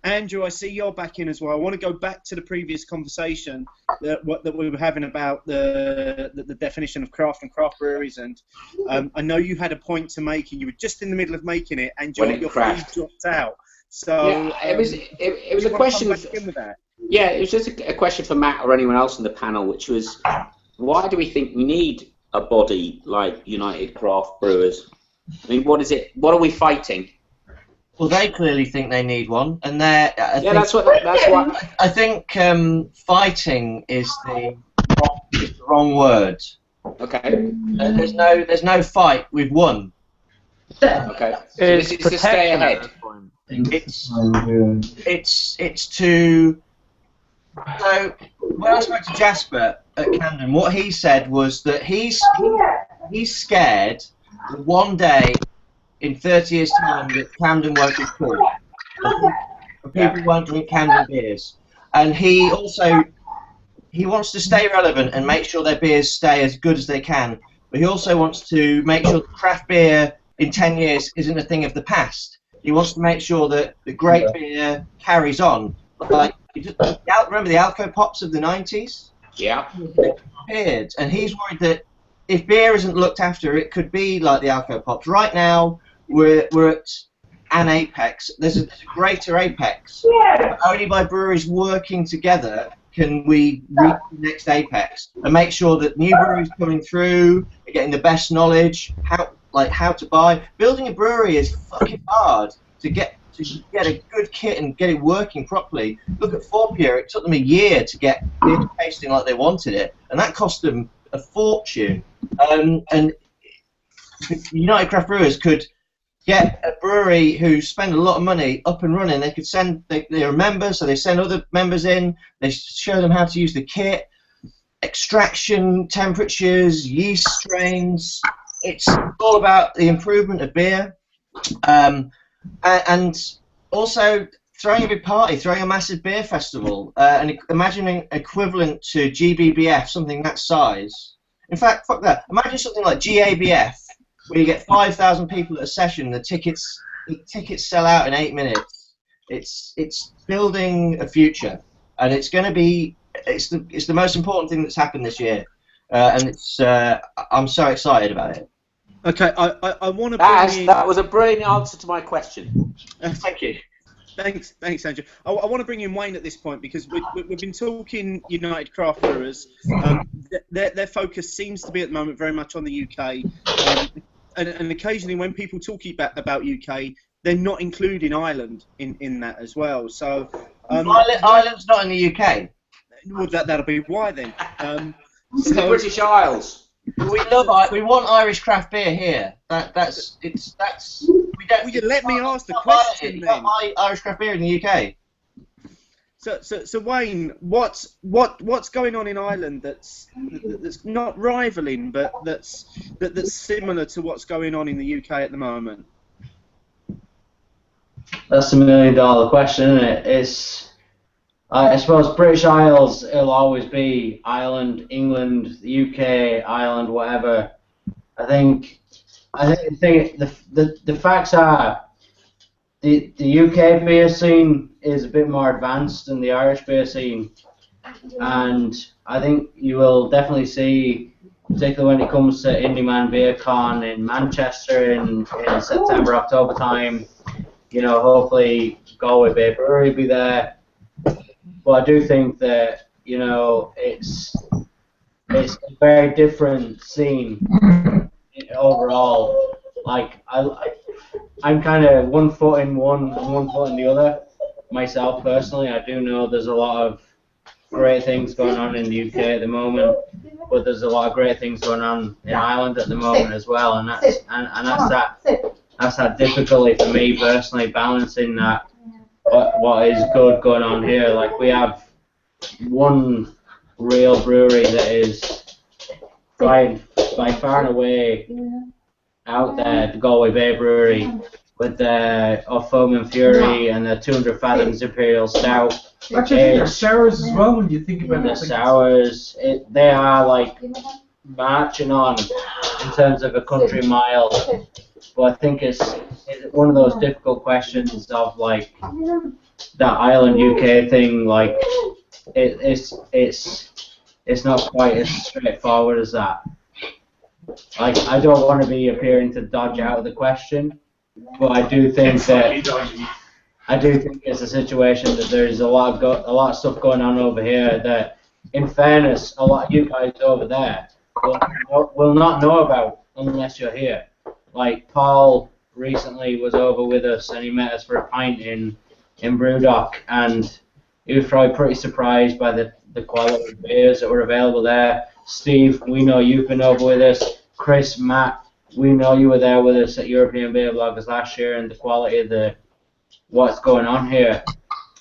Andrew, I see you're back in as well. I want to go back to the previous conversation that we were having about the definition of craft and craft breweries, and I know you had a point to make, and you were just in the middle of making it, and your feed dropped out. So yeah, it was a question. Yeah, it was just a question for Matt or anyone else in the panel, which was, why do we think we need a body like United Craft Brewers? I mean, what is it? What are we fighting? Well, they clearly think they need one, and that's what. I think fighting is the wrong word. Okay. There's no fight. We've won. Okay. So this is to stay ahead. It's to So when I spoke to Jasper at Camden, what he said was that he's scared that one day in 30 years' time that Camden won't be cool. People won't drink Camden beers, and he wants to stay relevant and make sure their beers stay as good as they can. But he also wants to make sure that craft beer in 10 years isn't a thing of the past. He wants to make sure that the great beer carries on. Like, remember the Alco Pops of the 90s? Yeah. They disappeared, and he's worried that if beer isn't looked after, it could be like the Alco Pops. Right now, we're at an apex. There's a greater apex. But only by breweries working together can we reach the next apex and make sure that new breweries coming through are getting the best knowledge, how to buy. Building a brewery is fucking hard to get a good kit and get it working properly. Look at Forpier, it took them a year to get beer tasting like they wanted it, and that cost them a fortune. And United Craft Brewers could get a brewery who spend a lot of money up and running. They could send, they're members, so they send other members in, they show them how to use the kit, extraction, temperatures, yeast strains. It's all about the improvement of beer. And also throwing a big party, throwing a massive beer festival, and imagining equivalent to GBBF, something that size. In fact, fuck that. Imagine something like GABF, where you get 5,000 people at a session. The tickets sell out in 8 minutes. It's building a future, and it's going to be it's the most important thing that's happened this year, and it's I'm so excited about it. Okay, I want to. That was a brilliant answer to my question. Thank you. Thanks, Andrew. I want to bring in Wayne at this point because we've been talking United Craft Brewers. Their focus seems to be at the moment very much on the UK, and occasionally when people talk about UK, they're not including Ireland in that as well. So Ireland's not in the UK. Well, that'll be why then. It's the British Isles. We want Irish craft beer here. That's we don't. Will you let me ask the question then? Irish craft beer in the UK. So Wayne, what's going on in Ireland that's not rivaling, but that's similar to what's going on in the UK at the moment? That's $1 million question, isn't it? I suppose British Isles, it'll always be Ireland, England, the UK, Ireland, whatever. I think the facts are the UK beer scene is a bit more advanced than the Irish beer scene, and I think you will definitely see, particularly when it comes to Indieman BeerCon in Manchester in September, October time. Hopefully Galway Bay Brewery will be there. But I do think that it's a very different scene overall. Like I'm kind of one foot in one and one foot in the other myself personally. I do know there's a lot of great things going on in the UK at the moment, but there's a lot of great things going on in Ireland at the moment as well, and that's that difficulty for me personally, balancing that. What is good going on here? Like, we have one real brewery that is by far and away out there, the Galway Bay Brewery, with their Foam and Fury and their 200 Fathoms Imperial Stout. Actually, I think they're sours as well when you think about it. The sours, they are like marching on in terms of a country mile. But I think it's one of those difficult questions of like that Ireland UK thing. Like it's not quite as straightforward as that. Like, I don't want to be appearing to dodge out of the question, but I do think it's a situation that there's a lot of stuff going on over here that, in fairness, a lot of you guys over there will not know about unless you're here. Like, Paul recently was over with us and he met us for a pint in Brewdock, and he was probably pretty surprised by the quality of beers that were available there. Steve, we know you've been over with us. Chris, Matt, we know you were there with us at European Beer Bloggers last year, and the quality of what's going on here.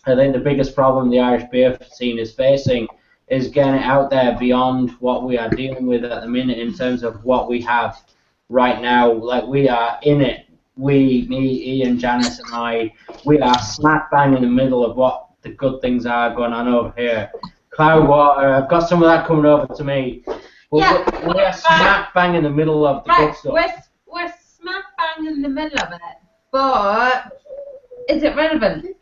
I think the biggest problem the Irish beer scene is facing is getting it out there beyond what we are dealing with at the minute in terms of what we have right now. Like, we are in it. Me, Ian, Janice, and I, we are smack bang in the middle of what the good things are going on over here. Cloudwater, I've got some of that coming over to me. But Yeah. we are smack bang in the middle of the good stuff. We're smack bang in the middle of it, but is it relevant?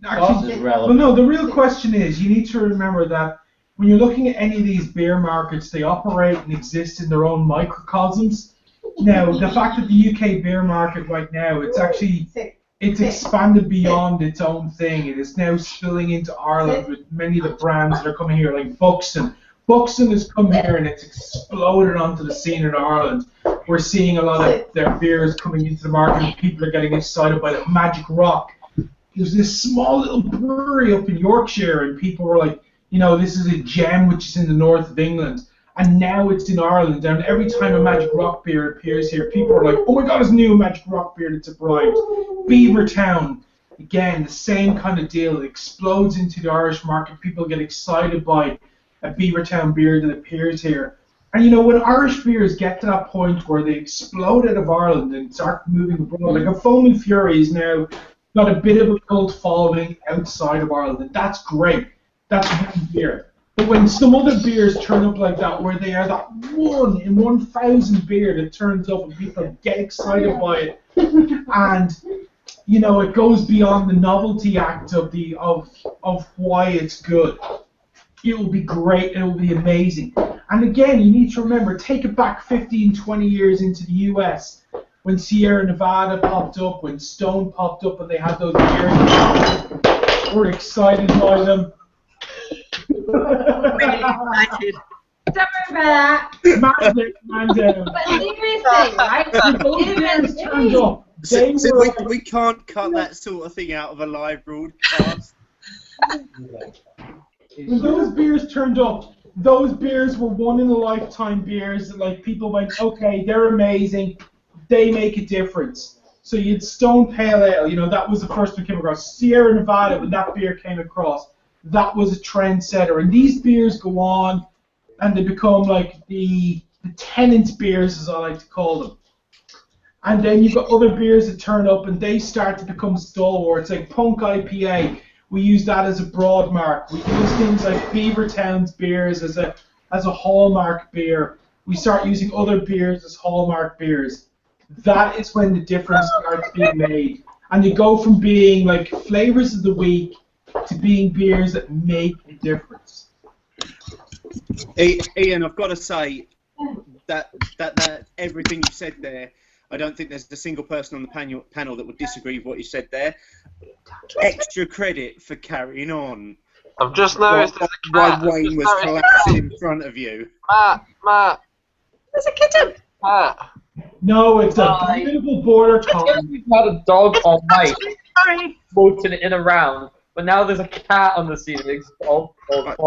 Actually, Relevant. well, no, the real question is, you need to remember that when you're looking at any of these beer markets, they operate and exist in their own microcosms. Now, the fact that the UK beer market right now, it's expanded beyond its own thing. It is now spilling into Ireland with many of the brands that are coming here, like Buxton. Buxton has come here and it's exploded onto the scene in Ireland. We're seeing a lot of their beers coming into the market and people are getting excited by the Magic Rock. There's this small little brewery up in Yorkshire and people were like, you know, this is a gem which is in the north of England. And now it's in Ireland, and every time a Magic Rock beer appears here, people are like, oh my god, there's a new Magic Rock beer that's arrived. Beavertown, again, the same kind of deal. It explodes into the Irish market. People get excited by a Beavertown beer that appears here. And you know, when Irish beers get to that point where they explode out of Ireland and start moving abroad, like a Foaming Fury is now got a bit of a cult following outside of Ireland, and that's great. That's one beer. But when some other beers turn up like that, where they are that 1 in 1,000 beer that turns up and people get excited by it, and you know it goes beyond the novelty act of why it's good. It will be great. It will be amazing. And again, you need to remember, take it back 15, 20 years into the US, when Sierra Nevada popped up, when Stone popped up, and they had those beers. We're excited by them. Don't worry about that. Man down. But seriously, right? Those beers turned up. They So were we can't cut that sort of thing out of a live broadcast. When those beers turned up, those beers were one-in-a-lifetime beers that, like, people went, okay, they're amazing, they make a difference. So you had Stone Pale Ale, you know, that was the first one came across. Sierra Nevada, when that beer came across, that was a trendsetter. And these beers go on, and they become like the tenant beers, as I like to call them. And then you've got other beers that turn up, and they start to become stalwarts, like Punk IPA. We use that as a broad mark. We use things like Beavertown's beers as a hallmark beer. We start using other beers as hallmark beers. That is when the difference starts being made. And you go from being like flavors of the week to being beers that make a difference. Ian, I've got to say that everything you said there, I don't think there's a single person on the panel that would disagree with what you said there. Extra credit for carrying on. I've just noticed there's a cat. While Wayne was collapsing in front of you. Matt. There's a kitten. Matt. No, it's a beautiful border collie. We've had a dog all night, Sorry. floating in around, but now there's a cat on the scene. So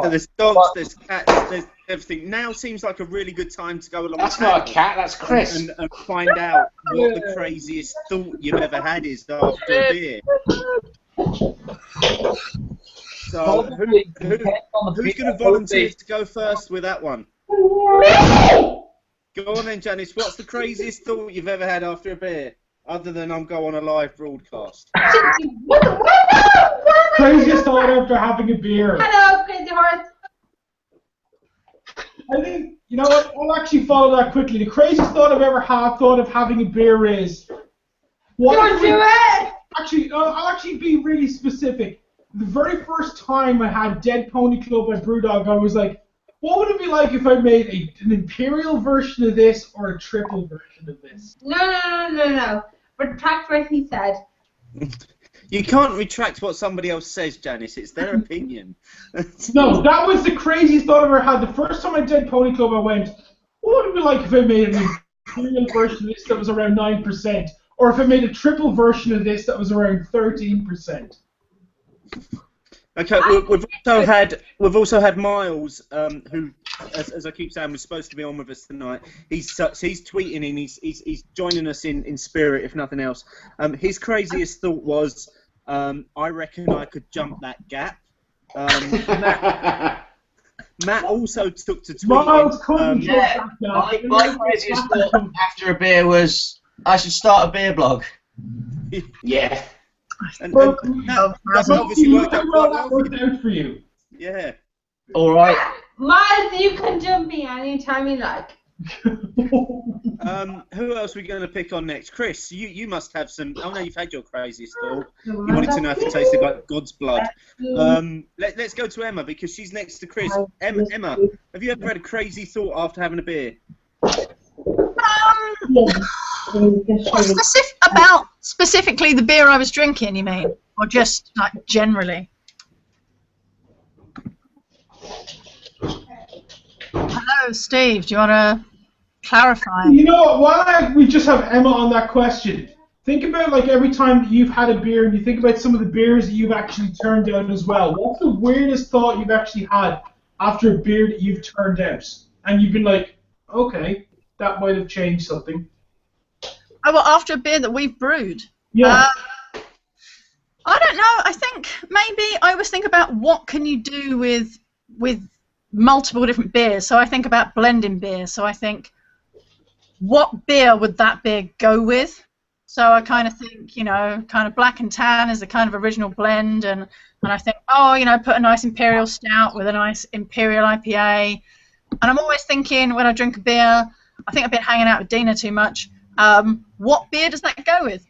there's dogs, there's cats, there's everything. Now seems like a really good time to go along. That's not a cat, that's Chris. And find out what the craziest thought you've ever had is after a beer. So who's going to volunteer to go first with that one? Go on then, Janice. What's the craziest thought you've ever had after a beer, other than I'm going on a live broadcast? Craziest thought after having a beer. Hello, Crazy Horse. I think, you know what, I'll actually follow that quickly. The craziest thought I've ever thought of having a beer is... Don't do it! Actually, I'll actually be really specific. The very first time I had Dead Pony Club by Brewdog, I was like, what would it be like if I made an imperial version of this or a triple version of this? No. Retract what he said. You can't retract what somebody else says, Janice. It's their opinion. No, that was the craziest thought I ever had. The first time I did Pony Club, I went, what would it be like if I made an imperial version of this that was around 9%? Or if I made a triple version of this that was around 13%? Okay, we've also had Miles, who, as I keep saying, was supposed to be on with us tonight. He's tweeting and he's joining us in spirit, if nothing else. His craziest thought was I reckon I could jump that gap. Matt also took to Miles tweeting. couldn't jump Yeah, that gap. my craziest thought after a beer was I should start a beer blog. Yeah. And that's obviously worked out quite well for you. Out for you. Yeah. All right. Miles, you can jump me anytime you like. Who else are we going to pick on next? Chris, you must have some. Oh no, you've had your craziest thought. You wanted to know if it tasted like God's blood. Let's go to Emma because she's next to Chris. Emma, have you ever had a crazy thought after having a beer? About specifically the beer I was drinking, you mean? Or just like generally? Hello, Steve. Do you want to clarify? You know what? While we just have Emma on that question, think about like every time you've had a beer and you think about some of the beers that you've actually turned down as well. What's the weirdest thought you've actually had after a beer that you've turned out? And you've been like, okay, that might have changed something. Oh, well, after a beer that we've brewed? Yeah. I don't know. I think maybe I always think about what can you do with multiple different beers. So I think about blending beers. So I think, what beer would that beer go with? So I kind of think, you know, kind of black and tan is the kind of original blend, and I think, oh, you know, put a nice imperial stout with a nice imperial IPA. And I'm always thinking when I drink a beer, I think I've been hanging out with Dina too much. What beer does that go with?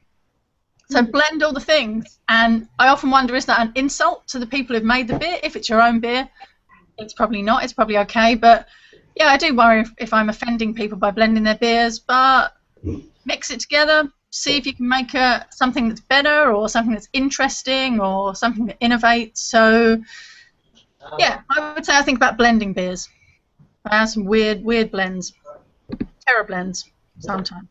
So blend all the things, and I often wonder, is that an insult to the people who've made the beer? If it's your own beer, it's probably not. It's probably okay, but yeah, I do worry if I'm offending people by blending their beers. But mix it together, see if you can make something that's better, or something that's interesting, or something that innovates. So yeah, I would say I think about blending beers. I have some weird blends, terror blends sometimes.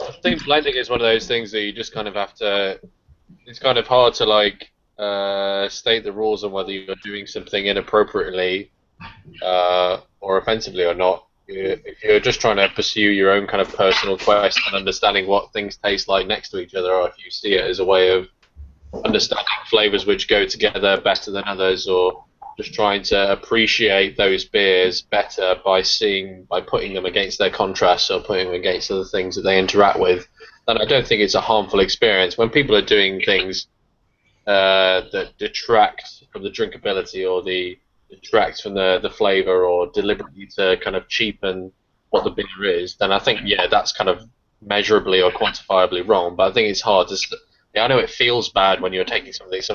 I think blending is one of those things that you just kind of have to. It's kind of hard to like state the rules on whether you're doing something inappropriately or offensively or not. If you're just trying to pursue your own kind of personal quest and understanding what things taste like next to each other, or if you see it as a way of understanding flavors which go together better than others, or just trying to appreciate those beers better by putting them against their contrasts or putting them against other things that they interact with, then I don't think it's a harmful experience. When people are doing things that detract from the drinkability or detract from the flavor, or deliberately to kind of cheapen what the beer is, then I think, yeah, that's kind of measurably or quantifiably wrong. But I think it's hard to. Yeah, I know it feels bad when you're taking somebody's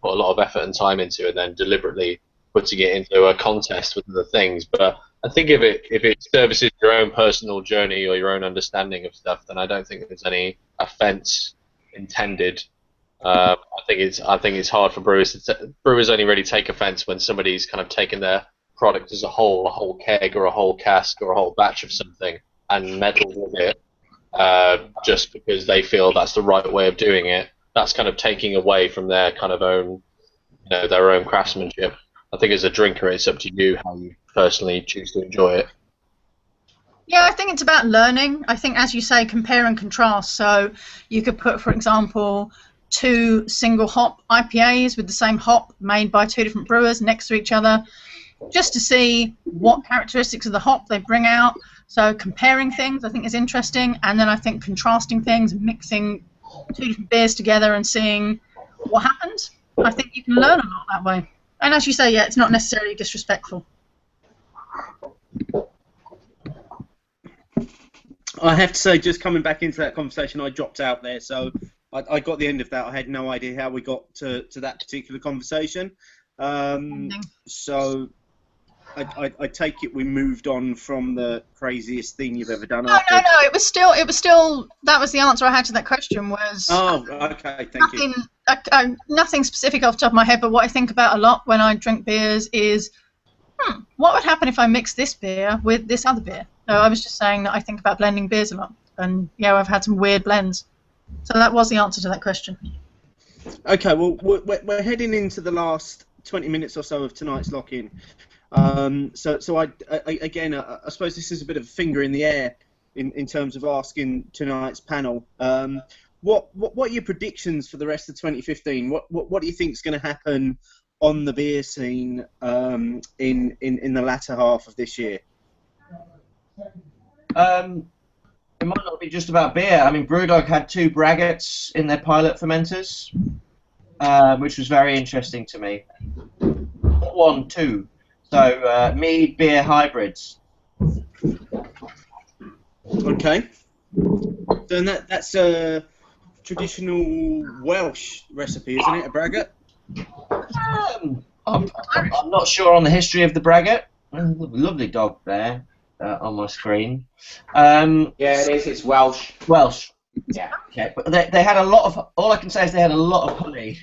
put a lot of effort and time into it, and then deliberately putting it into a contest with other things. But I think if it services your own personal journey or your own understanding of stuff, then I don't think there's any offence intended. I think it's hard for brewers. Brewers only really take offence when somebody's kind of taken their product as a whole keg or a whole cask or a whole batch of something, and meddle with it just because they feel that's the right way of doing it. That's kind of taking away from their kind of own, their own craftsmanship. I think as a drinker, it's up to you how you personally choose to enjoy it. Yeah, I think it's about learning. I think, as you say, compare and contrast. So you could put, for example, 2 single hop IPAs with the same hop made by 2 different brewers next to each other, just to see what characteristics of the hop they bring out. So comparing things, I think, is interesting. And then I think contrasting things, mixing 2 different beers together and seeing what happens. I think you can learn a lot that way. And as you say, yeah, it's not necessarily disrespectful. I have to say, just coming back into that conversation, I dropped out there, so I got the end of that. I had no idea how we got to that particular conversation. So I take it we moved on from the craziest thing you've ever done. No. It was still. That was the answer I had to that question. Was okay. Thank you. Nothing specific off the top of my head, but what I think about a lot when I drink beers is, what would happen if I mixed this beer with this other beer? So I was just saying that I think about blending beers a lot, and yeah, I've had some weird blends. So that was the answer to that question. Okay, well, we're heading into the last 20 minutes or so of tonight's Lockin. So again, I suppose this is a bit of a finger in the air in terms of asking tonight's panel. What are your predictions for the rest of 2015? What do you think is going to happen on the beer scene in the latter half of this year? It might not be just about beer. I mean, Brewdog had 2 braggots in their pilot fermenters, which was very interesting to me. Not 1, 2. So mead beer hybrids. Okay. Then that's a traditional Welsh recipe, isn't it? A braggot. I'm not sure on the history of the braggot. Lovely dog there on my screen. Yeah, it is. It's Welsh. Welsh. Yeah. Okay, but they had a lot of. All I can say is they had a lot of honey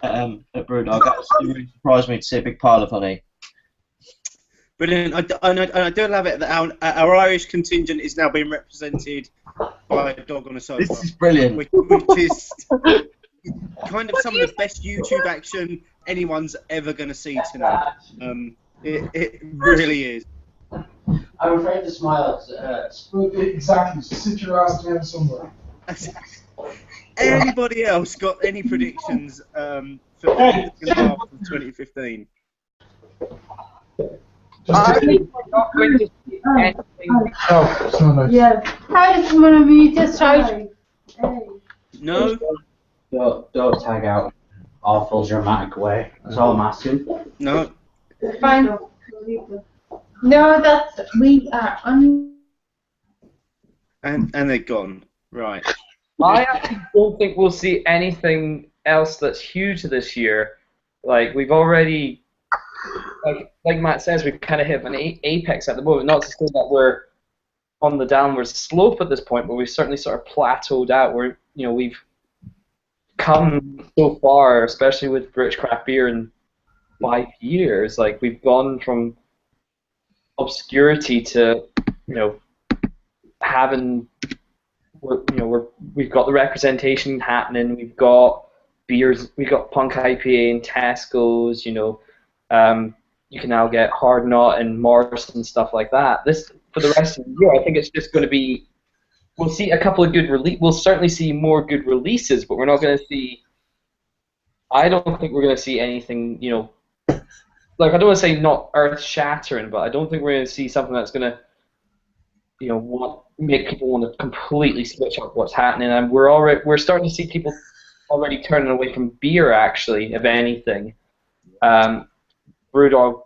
at Brewdog. That really surprised me to see a big pile of honey. Brilliant. I do love it that our Irish contingent is now being represented by a dog on a sofa. This is brilliant. Which is kind of some of the best YouTube action anyone's ever going to see tonight. It really is. I'm afraid to smile. Exactly. So sit your ass down somewhere. Anybody else got any predictions for the second half of 2015? Yeah. How does one of you just try? No. Don't tag out awful dramatic way. That's all I'm asking. No. Fine. No, we are on. And they're gone. Right. I actually don't think we'll see anything else that's huge this year. Like, we've already, like Matt says, we've kind of hit an apex at the moment. Not to say that we're on the downward slope at this point, but we've certainly sort of plateaued out. We've come so far, especially with British craft beer in 5 years. Like, we've gone from obscurity to, having, we've got the representation happening. We've got beers. We've got Punk IPA in Tesco's. You can now get Hard Knot and Morris and stuff like that. This for the rest of the year, I think it's just going to be. We'll see a couple of good We'll certainly see more good releases, but we're not going to see. I don't think we're going to see anything. Like, I don't want to say not earth-shattering, but I don't think we're going to see something that's going to, make people want to completely switch up what's happening. And we're starting to see people already turning away from beer, actually, if anything. Brewdog,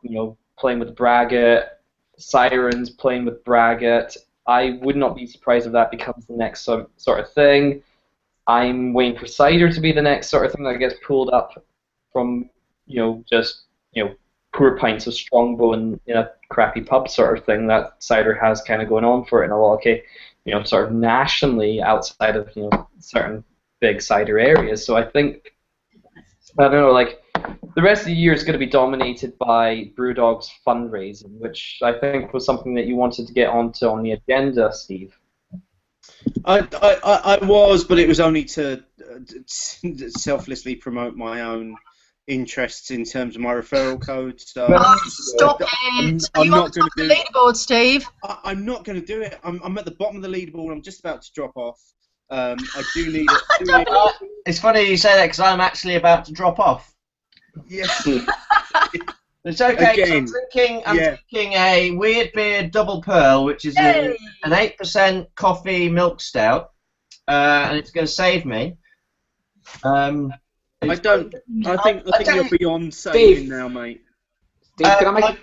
playing with Braggot, Sirens playing with Braggot. I would not be surprised if that becomes the next sort of thing. I'm waiting for cider to be the next sort of thing that gets pulled up from, poor pints of Strongbow in a crappy pub sort of thing that cider has kind of going on for it in a lot of, sort of nationally outside of, certain big cider areas. So I think, I don't know, like, the rest of the year is going to be dominated by Brewdog's fundraising, which I think was something that you wanted to get onto on the agenda, Steve. I was, but it was only to selflessly promote my own interests in terms of my referral code. So stop it! I'm you not on going top to of do the leaderboard, Steve. I'm not going to do it. I'm at the bottom of the leaderboard. I'm just about to drop off. I do need it. It's funny you say that because I'm actually about to drop off. Yeah. It's okay. Again, I'm drinking a Weird Beer Double Pearl, which is an 8% coffee milk stout, and it's going to save me. I think you're beyond saving now, mate. Steve,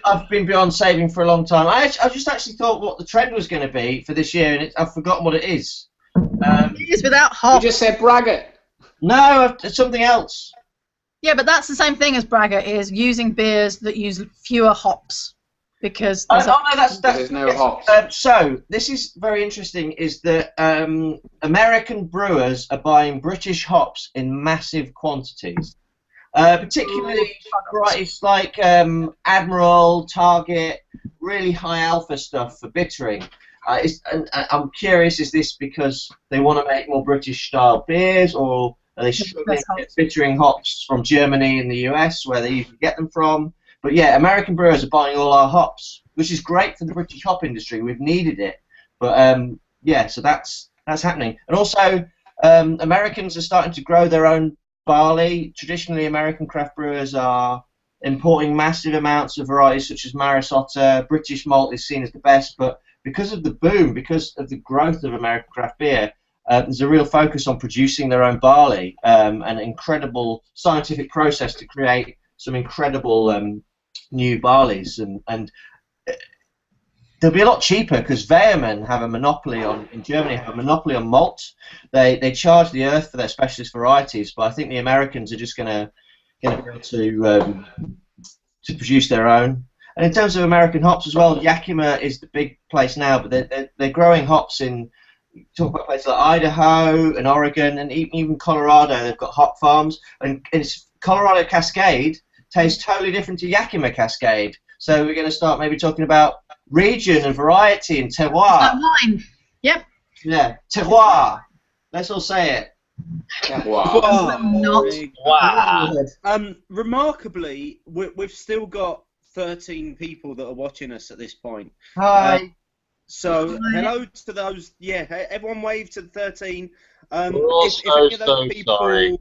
I've been beyond saving for a long time. I just actually thought what the trend was going to be for this year, and I've forgotten what it is. It is without hops. You just said Braggot. No, it's something else. Yeah, but that's the same thing as Braggot is using beers that use fewer hops because there's no hops. So this is very interesting. Is that American brewers are buying British hops in massive quantities, particularly varieties like Admiral, Target, really high alpha stuff for bittering. And I'm curious, is this because they want to make more British style beers, or are they struggling to get bittering hops from Germany and the US, where they usually get them from? But yeah, American brewers are buying all our hops, which is great for the British hop industry. We've needed it. But yeah, so that's happening. And also, Americans are starting to grow their own barley. Traditionally, American craft brewers are importing massive amounts of varieties such as Maris Otter. British malt is seen as the best, but because of the boom, because of the growth of American craft beer, there's a real focus on producing their own barley, an incredible scientific process to create some incredible new barleys, and they'll be a lot cheaper because Wehrmann have a monopoly in Germany have a monopoly on malt. They charge the earth for their specialist varieties, but I think the Americans are just going to be able to produce their own. And in terms of American hops as well, Yakima is the big place now, but they're growing hops in. Talk about places like Idaho and Oregon and even Colorado. They've got hop farms, and it's Colorado Cascade tastes totally different to Yakima Cascade. So we're going to start maybe talking about region and variety and terroir. Wine. Yep. Yeah, terroir. Let's all say it. Terroir. Not. Remarkably, we've still got 13 people that are watching us at this point. Hi. So hello to those. Yeah, everyone wave to the 13. If any of those people, sorry.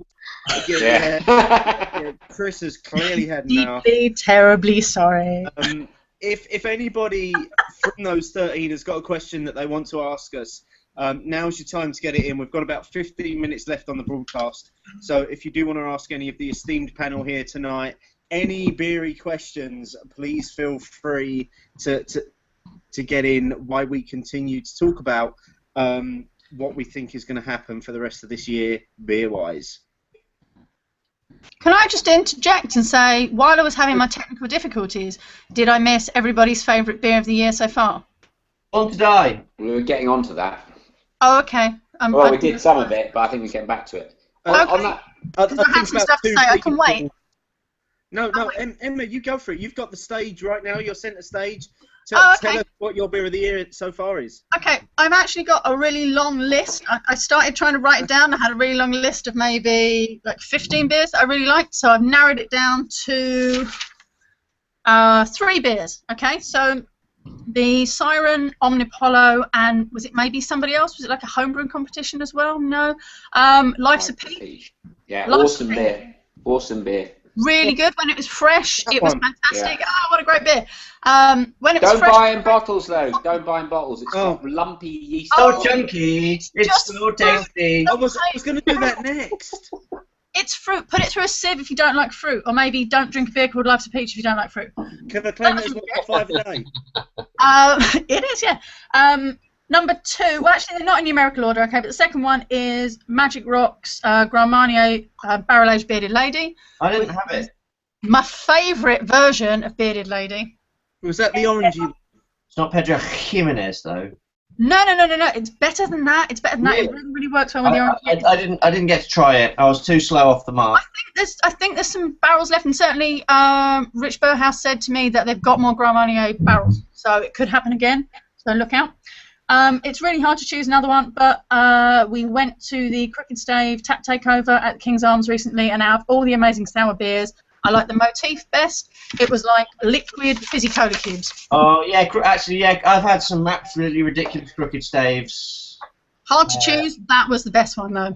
Yeah, Chris has clearly had enough. Deeply, terribly sorry. If anybody from those 13 has got a question that they want to ask us, now's your time to get it in. We've got about 15 minutes left on the broadcast. So if you do want to ask any of the esteemed panel here tonight any beery questions, please feel free to get in while we continue to talk about what we think is going to happen for the rest of this year, beer-wise. Can I just interject and say, while I was having my technical difficulties, did I miss everybody's favourite beer of the year so far? On to die. We were getting on to that. Oh, okay. Well, we did some of it, but I think we came back to it. Okay. On that, I have some stuff to say. I can wait. No, Emma, you go for it. You've got the stage right now. You're centre stage. Okay. Tell us what your beer of the year so far is. Okay, I've actually got a really long list. I started trying to write it down. I had a really long list of maybe like 15 beers that I really liked, so I've narrowed it down to 3 beers. Okay, so the Siren, Omnipollo, and was it maybe somebody else? Was it like a homebrew competition as well? No. Life's a Peach. Yeah, awesome beer. Awesome beer. Really good when it was fresh. It was fantastic. Yeah. Oh, what a great beer! When it was Don't fresh, buy in bottles though. Don't buy in bottles. It's got lumpy yeast. So chunky. It's so tasty. I was going to do that next. It's fruit. Put it through a sieve if you don't like fruit, or maybe don't drink a beer called Life's a Peach if you don't like fruit. Can I claim it's 5 a day? It is, yeah. Number 2, well, actually they're not in numerical order, okay, but the second one is Magic Rock's Grand Marnier Barrel Aged Bearded Lady. I didn't have it. My favourite version of Bearded Lady. Was that the orangey? It's not Pedro Jimenez though. No. It's better than that. It's better than that. It really, really works well with the orange. I didn't get to try it. I was too slow off the mark. I think there's some barrels left, and certainly Rich Burhouse said to me that they've got more Grand Marnier barrels, so it could happen again. So look out. It's really hard to choose another one, but we went to the Crooked Stave Tap Takeover at the King's Arms recently, and out of all the amazing sour beers, I like the Motif best. It was like liquid fizzy cola cubes. Oh yeah, actually yeah, I've had some absolutely ridiculous Crooked Staves. Hard to choose. That was the best one though.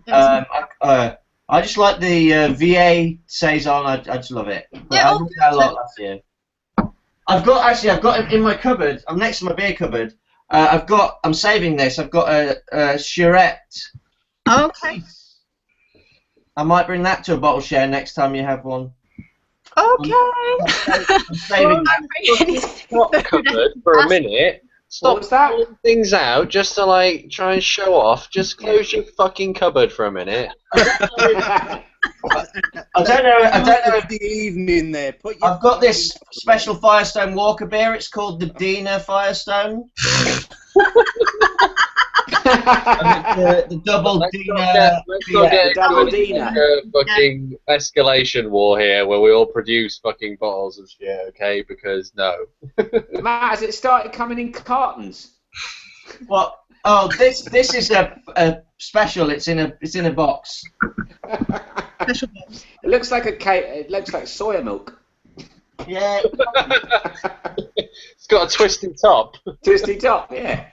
I just like the VA Saison. I just love it. Yeah, I did that a lot last year. I've got it in my cupboard. I'm next to my beer cupboard. I'm saving this. I've got a Chirette. Okay. I might bring that to a bottle share next time you have one. Okay. I'm saving that. Stop cupboard for a minute. Stop pulling things out just to like try and show off. Just close your fucking cupboard for a minute. I don't know if the evening there. I've got this special Firestone Walker beer. It's called the Dina Firestone. the double Dina. Let's not get into a fucking escalation war here where we all produce fucking bottles of shit, okay? Because no. Matt, has it started coming in cartons? What? Oh, this is a special. It's in a box. It looks like it looks like soya milk. Yeah. It's got a twisty top. Twisty top, yeah.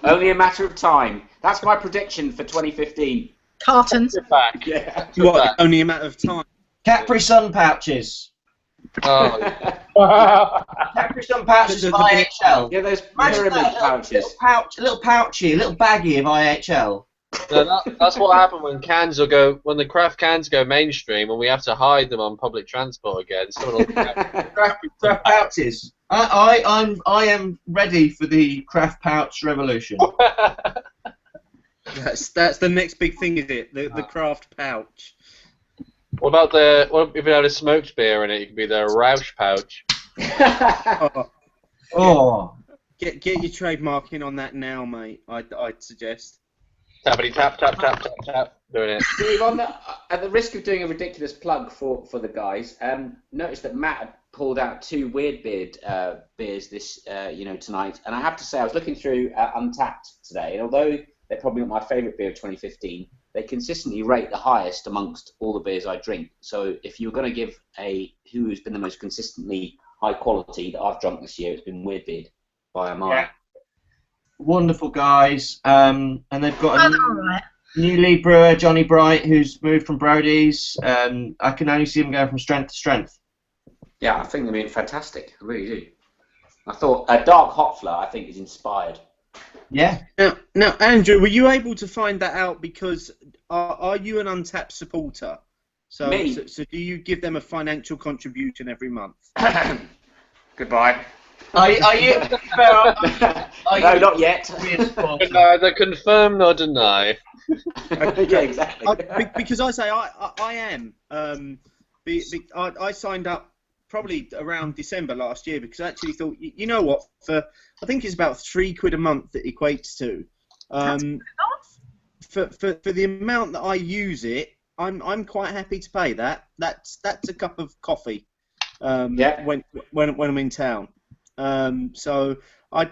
Only a matter of time. That's my prediction for 2015. Cartons. Back. Yeah. What? Only a matter of time. Capri Sun pouches. Oh, Capri Sun pouches of IHL. Yeah, those Imagine pyramid that, pouches. A little pouchy, a little baggie of IHL. no, that's what happened when when the craft cans go mainstream, and we have to hide them on public transport again. Someone will Craft pouches. I am ready for the craft pouch revolution. That's the next big thing, is it? The craft pouch. What about what if it had a smoked beer in it? It could be the Roush pouch. Oh. Get your trademarking on that now, mate. I'd suggest. Tappity tap tap tap tap tap. Doing it. Steve, at the risk of doing a ridiculous plug for the guys, noticed that Matt had pulled out 2 Weirdbeard beers this tonight, and I have to say I was looking through Untapped today, and although they're probably not my favourite beer of 2015, they consistently rate the highest amongst all the beers I drink. So if you're going to give who's been the most consistently high quality that I've drunk this year, it's been Weirdbeard by a mile. Yeah. Wonderful guys, and they've got a new lead brewer, Johnny Bright, who's moved from Brody's. I can only see him going from strength to strength. Yeah, I think they've been fantastic. I really do. I thought a dark hopfler, I think, is inspired. Yeah. Now, Andrew, were you able to find that out? Because are you an Untapped supporter? So do you give them a financial contribution every month? Goodbye. Are you? No, not yet. Neither confirm nor deny. Yeah, exactly. Because I say I am. I signed up probably around December last year because I actually thought, you know what, for I think it's about £3 a month that equates to. For the amount that I use it, I'm quite happy to pay that. That's a cup of coffee. When I'm in town. So I'm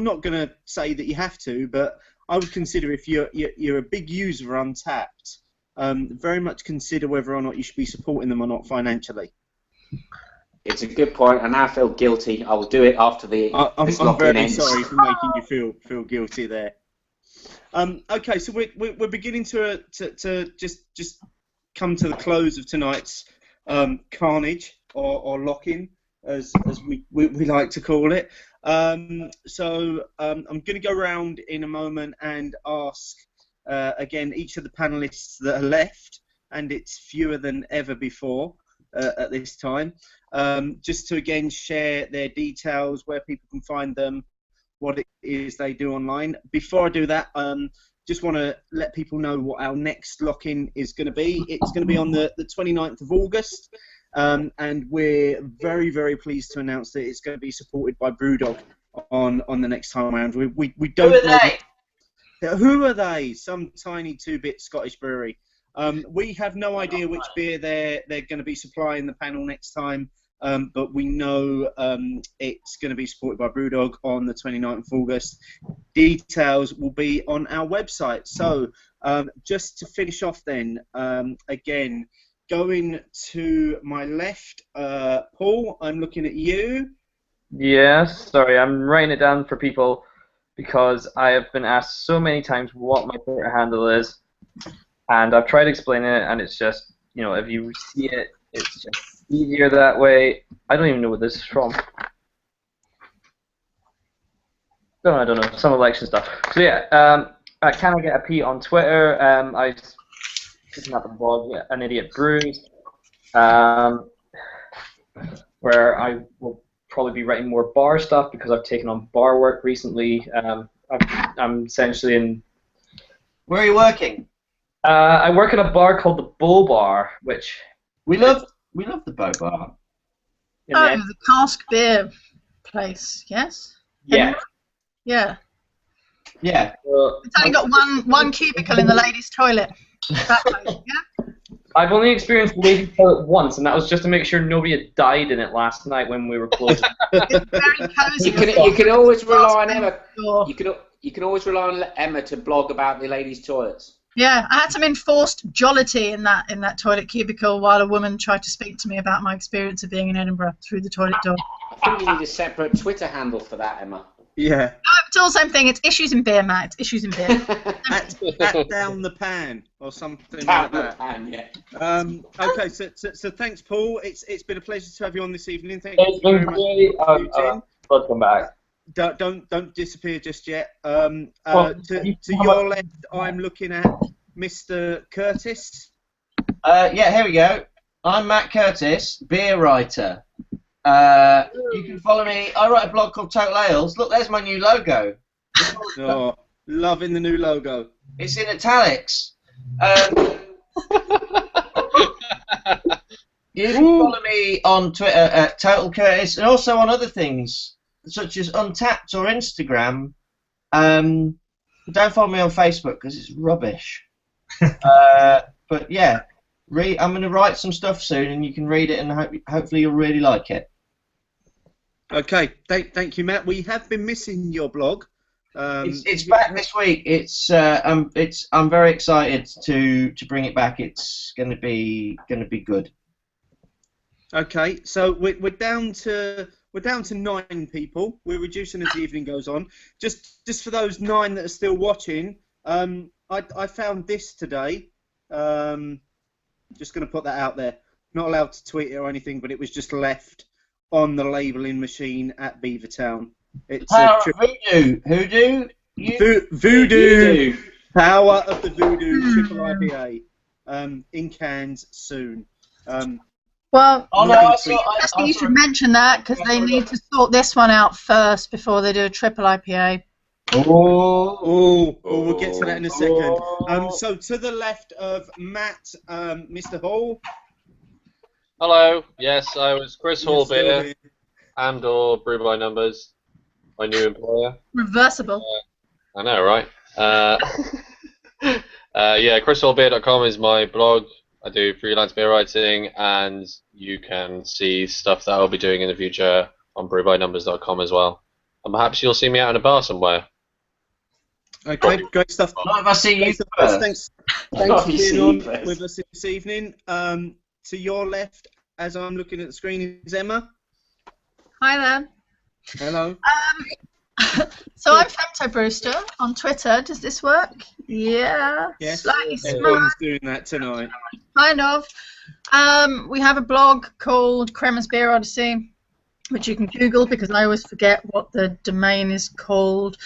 not going to say that you have to, but I would consider if you're a big user of Untapped, very much consider whether or not you should be supporting them or not financially. It's a good point. I now feel guilty. I will do it after I'm very sorry for making you feel guilty there. Okay, so we're beginning to just come to the close of tonight's carnage or lock-in, as we like to call it. So I'm going to go around in a moment and ask again each of the panelists that are left, and it's fewer than ever before at this time, just to again share their details, where people can find them, what it is they do online. Before I do that, just want to let people know what our next lock-in is going to be. It's going to be on the 29th of August. And we're very, very pleased to announce that it's going to be supported by Brewdog on the next time around. We don't Who are they? Who are they? Some tiny 2-bit Scottish brewery. We have no idea which beer they're going to be supplying the panel next time, but we know it's going to be supported by Brewdog on the 29th of August. Details will be on our website. So just to finish off then, again, going to my left, Paul, I'm looking at you. Yes, sorry, I'm writing it down for people because I have been asked so many times what my Twitter handle is, and I've tried explaining it, and it's just, if you see it, it's just easier that way. I don't even know what this is from. No, I don't know, some election stuff. So yeah, can I get a P on Twitter? I picking up a blog, An Idiot Brews, where I will probably be writing more bar stuff because I've taken on bar work recently. I'm essentially in. Where are you working? I work at a bar called the Bull Bar, which we love the Bow Bar. The cask beer place, yes. Yeah. Yeah. Yeah. It's only got one cubicle in the ladies' toilet. That place, yeah. I've only experienced ladies' toilet once, and that was just to make sure nobody had died in it last night when we were closing. It's very cozy. You can always rely on Emma. You can always rely on Emma to blog about the ladies' toilets. Yeah, I had some enforced jollity in that toilet cubicle while a woman tried to speak to me about my experience of being in Edinburgh through the toilet door. I think you need a separate Twitter handle for that, Emma. Yeah. Oh, it's all the same thing. It's issues in beer, Matt. It's issues in beer. at down the pan or something Down like the that. pan, yeah. Okay, so thanks, Paul. It's been a pleasure to have you on this evening. Thank It's you very been much. great. Welcome back. Don't disappear just yet. Well, To your left, I'm looking at Mr. Curtis. Yeah, here we go. I'm Matt Curtis, beer writer. You can follow me. I write a blog called Total Ales. Look, there's my new logo. Oh, loving the new logo. It's in italics. You can follow me on Twitter at Total Curtis, and also on other things such as Untapped or Instagram. Don't follow me on Facebook because it's rubbish. But yeah, I'm going to write some stuff soon, and you can read it, and hopefully you'll really like it. Okay, thank you, Matt. We have been missing your blog. It's back this week. I'm very excited to bring it back. It's going to be good. Okay, so we're down to 9 people. We're reducing as the evening goes on. Just for those 9 that are still watching, I found this today. Just going to put that out there. Not allowed to tweet it or anything, but it was just left on the labelling machine at Beavertown. It's Voodoo. Voodoo. Power of the Voodoo Triple IPA. In cans soon. Well, I you should mention that because they need to sort this one out first before they do a triple IPA. Oh, we'll get to that in a second. So to the left of Matt, Mr. Hall. Hello. Yes, I was Chris Hall Beer and/or Brew by Numbers, my new employer. Reversible. I know, right? Yeah, chrishallbeer.com is my blog. I do freelance beer writing, and you can see stuff that I'll be doing in the future on brewbynumbers.com as well. And perhaps you'll see me out in a bar somewhere. Okay, great stuff. Not if I see you first. Thanks for being on with us this evening. To your left, as I'm looking at the screen, is Emma. Hi there. Hello. So I'm Femto Brewster on Twitter. Does this work? Yeah. Yes. Slightly smart. Everyone's doing that tonight. Kind of. We have a blog called Crema's Beer Odyssey, which you can Google because I always forget what the domain is called.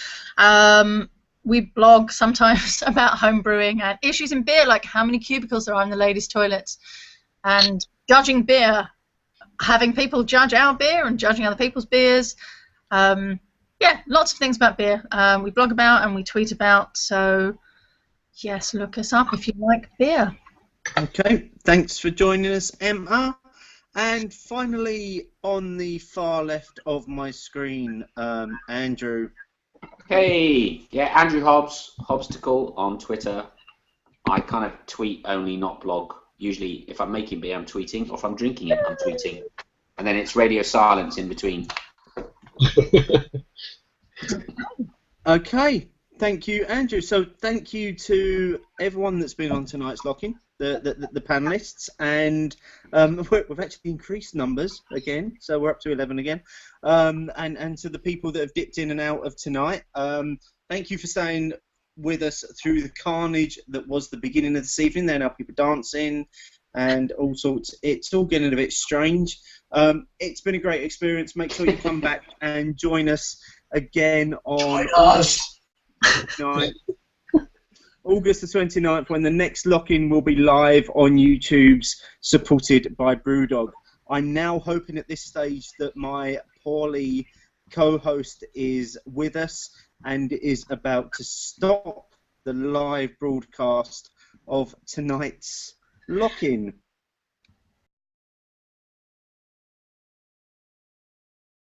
We blog sometimes about home brewing and issues in beer, like how many cubicles there are in the ladies' toilets, and judging beer, having people judge our beer and judging other people's beers. Yeah, lots of things about beer. We blog about and we tweet about. So, yes, look us up if you like beer. Okay, thanks for joining us, Emma. And finally, on the far left of my screen, Andrew. Hey, yeah, Andrew Hobstacle on Twitter. I kind of tweet only, not blog. Usually, if I'm making beer, I'm tweeting, or if I'm drinking it, I'm tweeting. And then it's radio silence in between. Okay, thank you, Andrew. So thank you to everyone that's been on tonight's Lockin, the panelists, and we've actually increased numbers again, so we're up to 11 again. And to the people that have dipped in and out of tonight, thank you for staying with us through the carnage that was the beginning of this evening. There are now people dancing and all sorts. It's all getting a bit strange. It's been a great experience. Make sure you come back and join us again on August the 29th, when the next Lockin will be live on YouTube's, supported by Brewdog. I'm now hoping at this stage that my poorly co-host is with us and is about to stop the live broadcast of tonight's Lockin.